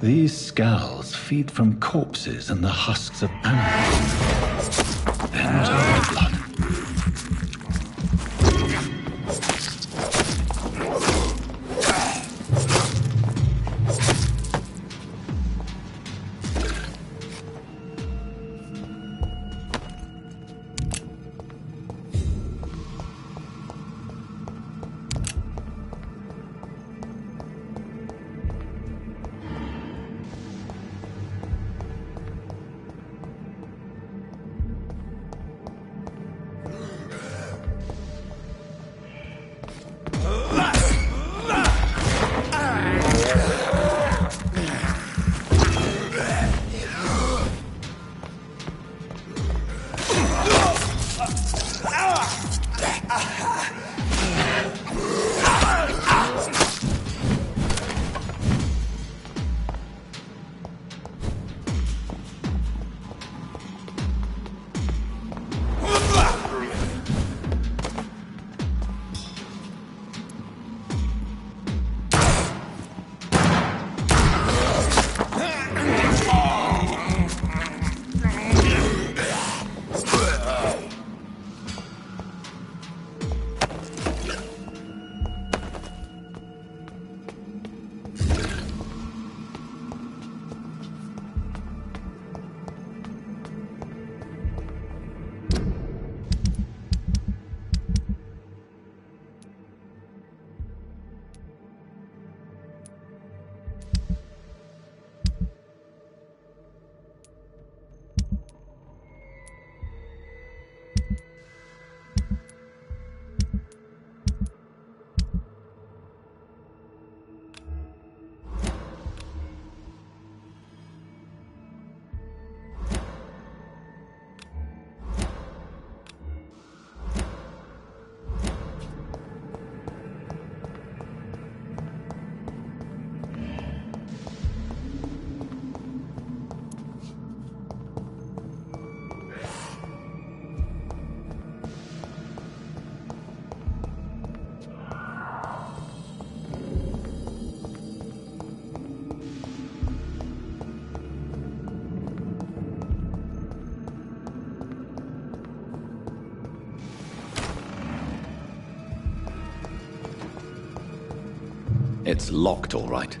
These scowls feed from corpses and the husks of animals. They're not after blood. It's locked, all right.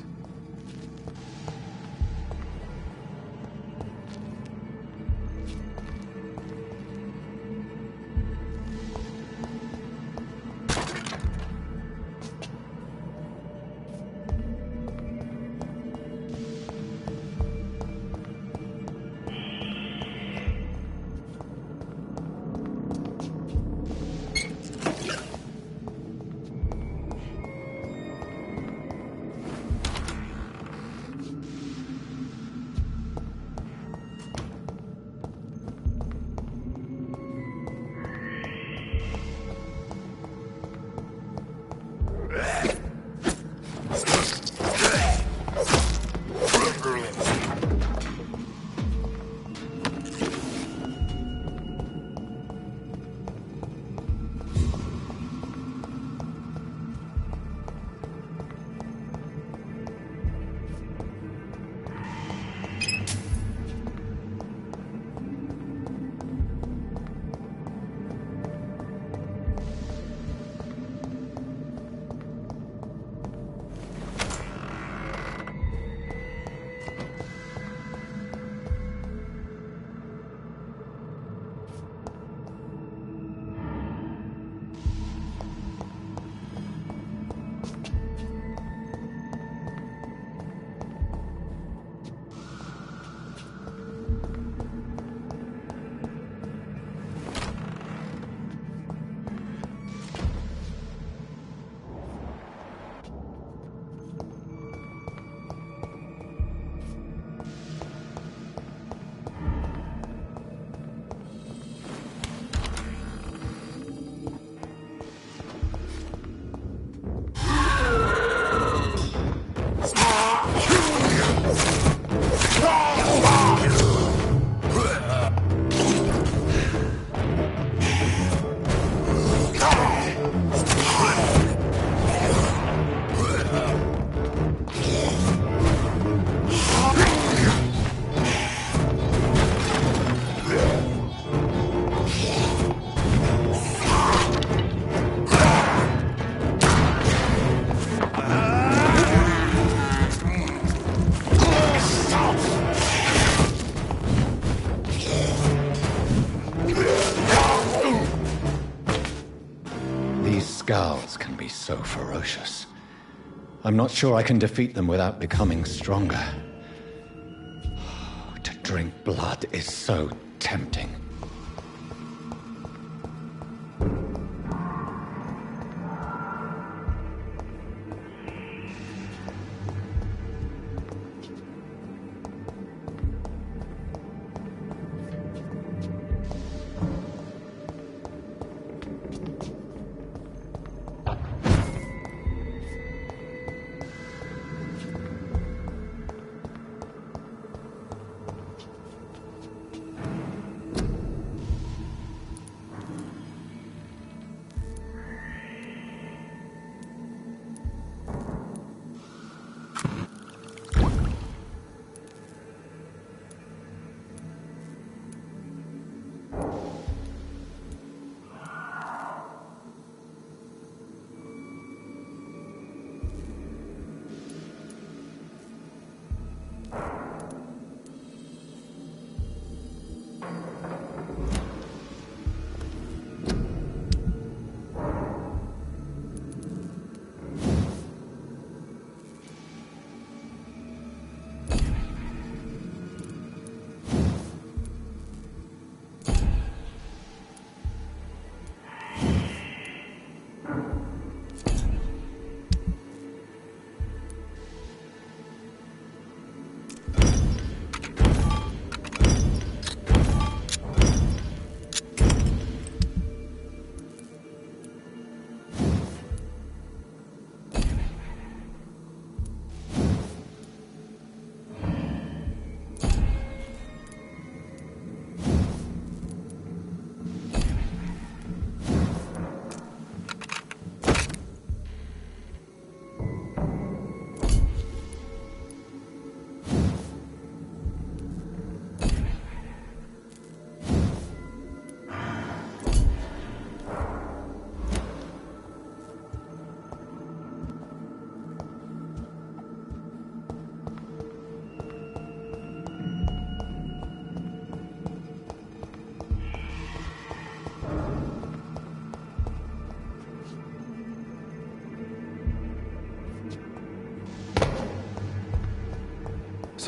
Scowls can be so ferocious. I'm not sure I can defeat them without becoming stronger. To drink blood is so tempting.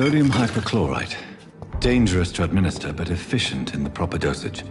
Sodium hypochlorite. Dangerous to administer, but efficient in the proper dosage.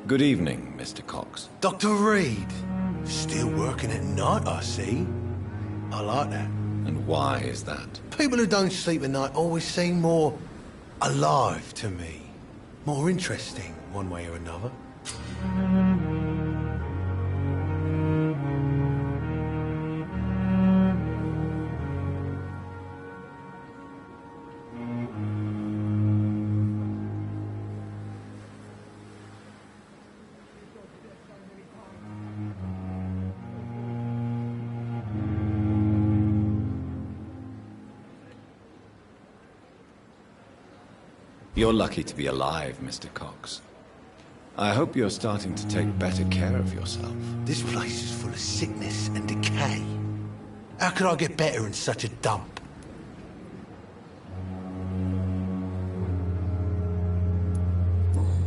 Good evening, Mr. Cox. Dr. Reed. Still working at night, I see. I like that. And why is that? People who don't sleep at night always seem more alive to me. More interesting, one way or another. You're lucky to be alive, Mr. Cox. I hope you're starting to take better care of yourself. This place is full of sickness and decay. How could I get better in such a dump?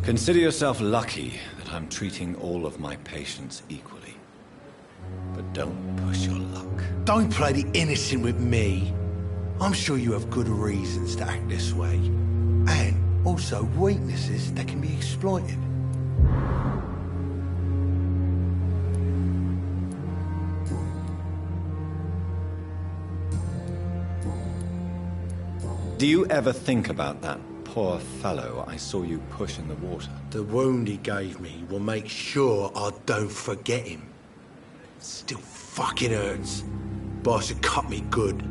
Consider yourself lucky that I'm treating all of my patients equally. But don't push your luck. Don't play the innocent with me. I'm sure you have good reasons to act this way. And also weaknesses that can be exploited. Do you ever think about that poor fellow I saw you push in the water? The wound he gave me will make sure I don't forget him. Still fucking hurts. Boss had cut me good.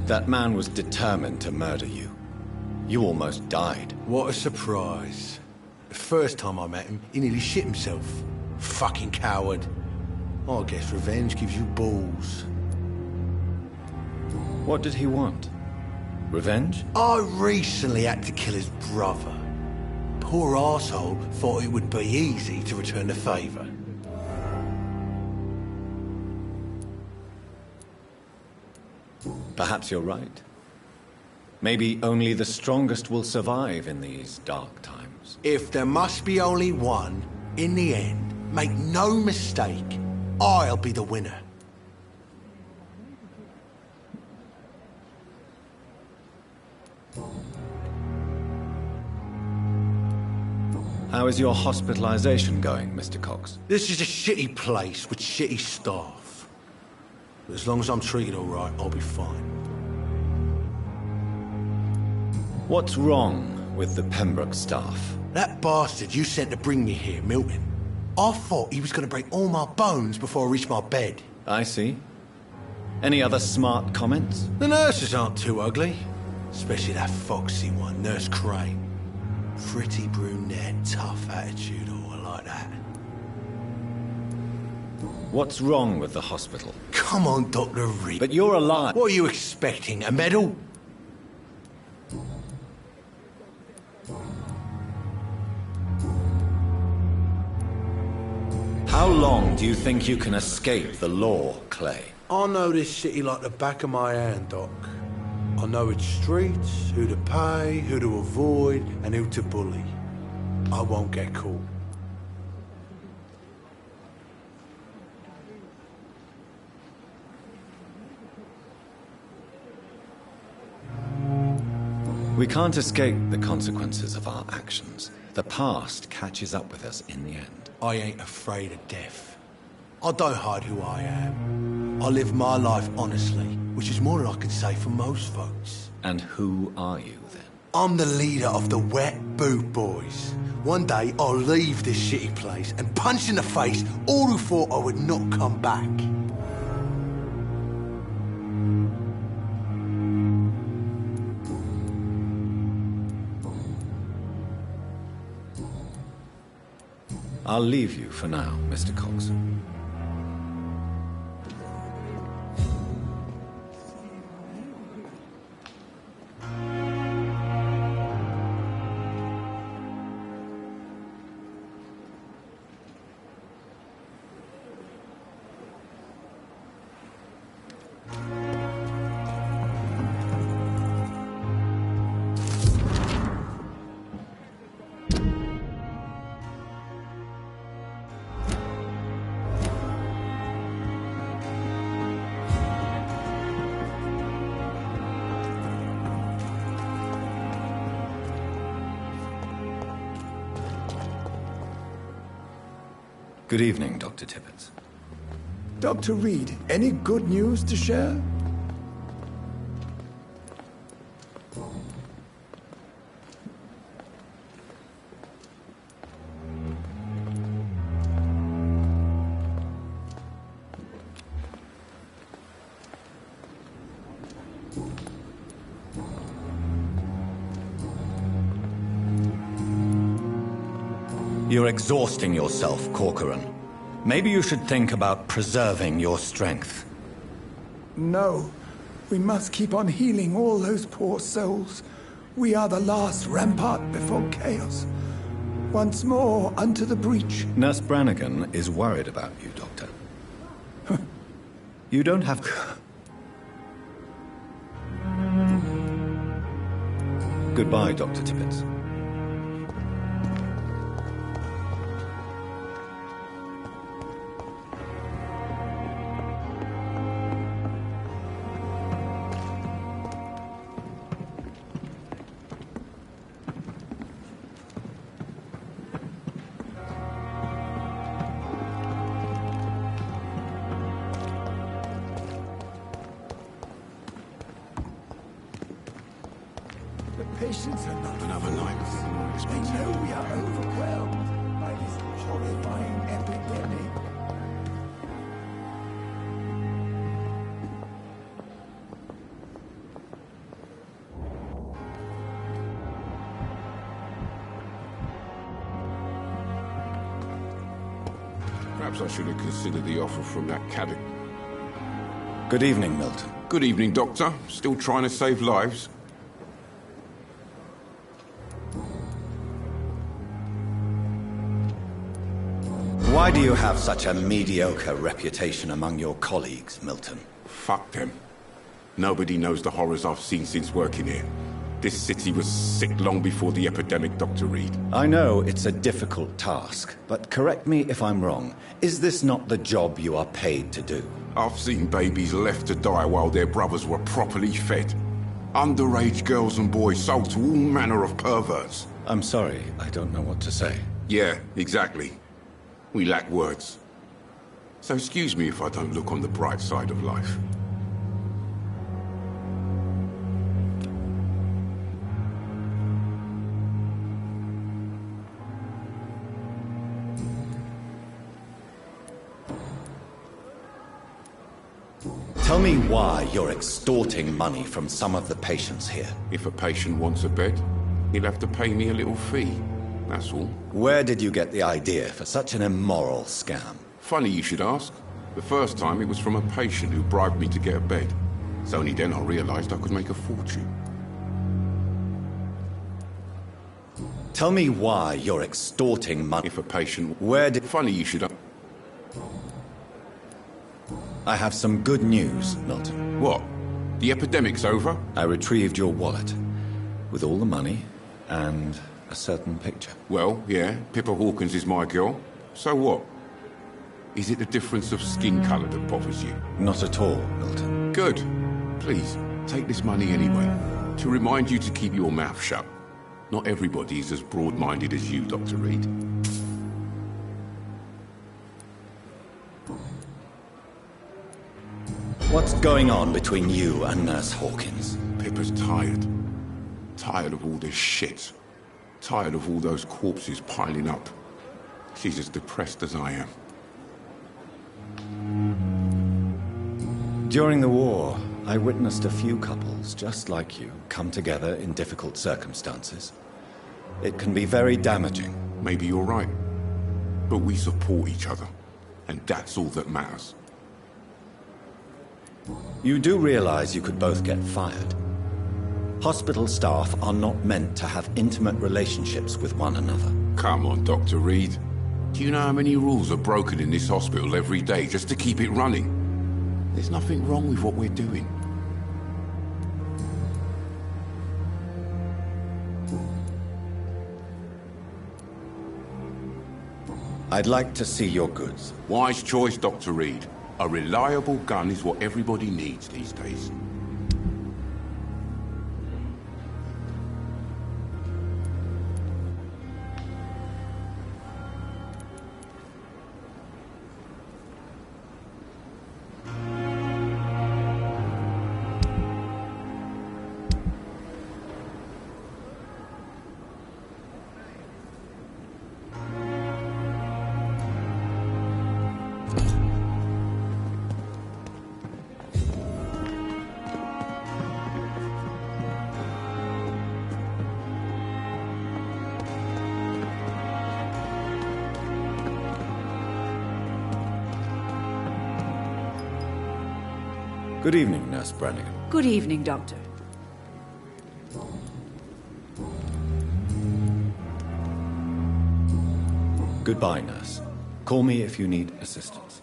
That man was determined to murder you. You almost died. What a surprise. The first time I met him, he nearly shit himself. Fucking coward. I guess revenge gives you balls. What did he want? Revenge? I recently had to kill his brother. Poor arsehole thought it would be easy to return the favour. Perhaps you're right. Maybe only the strongest will survive in these dark times. If there must be only one, in the end, make no mistake, I'll be the winner. How is your hospitalization going, Mr. Cox? This is a shitty place with shitty staff. But as long as I'm treated all right, I'll be fine. What's wrong with the Pembroke staff? That bastard you sent to bring me here, Milton. I thought he was going to break all my bones before I reached my bed. I see. Any other smart comments? The nurses aren't too ugly. Especially that foxy one, Nurse Crane. Pretty brunette, tough attitude, all like that. What's wrong with the hospital? Come on, Dr. Reed. But you're alive. What are you expecting, a medal? How long do you think you can escape the law, Clay? I know this city like the back of my hand, Doc. I know its streets, who to pay, who to avoid, and who to bully. I won't get caught. We can't escape the consequences of our actions. The past catches up with us in the end. I ain't afraid of death. I don't hide who I am. I live my life honestly, which is more than I can say for most folks. And who are you, then? I'm the leader of the Wet Boot Boys. One day, I'll leave this shitty place and punch in the face all who thought I would not come back. I'll leave you for now, Mr. Cox. Good evening, Dr. Tippett. Dr. Reed, any good news to share? You're exhausting yourself, Corcoran. Maybe you should think about preserving your strength. No. We must keep on healing all those poor souls. We are the last rampart before chaos. Once more, unto the breach. Nurse Brannigan is worried about you, Doctor. You don't have to... Goodbye, Dr. Tippett. Patients are not another night. They know we are overwhelmed by this horrifying epidemic. Perhaps I should have considered the offer from that caddick. Good evening, Milton. Good evening, Doctor. Still trying to save lives? Why do you have such a mediocre reputation among your colleagues, Milton? Fuck them. Nobody knows the horrors I've seen since working here. This city was sick long before the epidemic, Dr. Reed. I know it's a difficult task, but correct me if I'm wrong. Is this not the job you are paid to do? I've seen babies left to die while their brothers were properly fed. Underage girls and boys sold to all manner of perverts. I'm sorry, I don't know what to say. Yeah, exactly. We lack words. So excuse me if I don't look on the bright side of life. Tell me why you're extorting money from some of the patients here. If a patient wants a bed, he'll have to pay me a little fee. That's all. Where did you get the idea for such an immoral scam? Funny you should ask. The first time it was from a patient who bribed me to get a bed. It's only then I realized I could make a fortune. Tell me why you're extorting money. If a patient... Where did... Funny you should... I have some good news, Milton. What? The epidemic's over? I retrieved your wallet. With all the money and a certain picture. Well, yeah, Pippa Hawkins is my girl. So what? Is it the difference of skin colour that bothers you? Not at all, Milton. Good. Please, take this money anyway. To remind you to keep your mouth shut. Not everybody is as broad-minded as you, Dr. Reed. What's going on between you and Nurse Hawkins? Pippa's tired. Tired of all this shit. Tired of all those corpses piling up. She's as depressed as I am. During the war, I witnessed a few couples just like you come together in difficult circumstances. It can be very damaging. Maybe you're right. But we support each other. And that's all that matters. You do realize you could both get fired. Hospital staff are not meant to have intimate relationships with one another. Come on, Dr. Reed. Do you know how many rules are broken in this hospital every day just to keep it running? There's nothing wrong with what we're doing. I'd like to see your goods. Wise choice, Dr. Reed. A reliable gun is what everybody needs these days. Good evening, Nurse Brannigan. Good evening, Doctor. Goodbye, Nurse. Call me if you need assistance.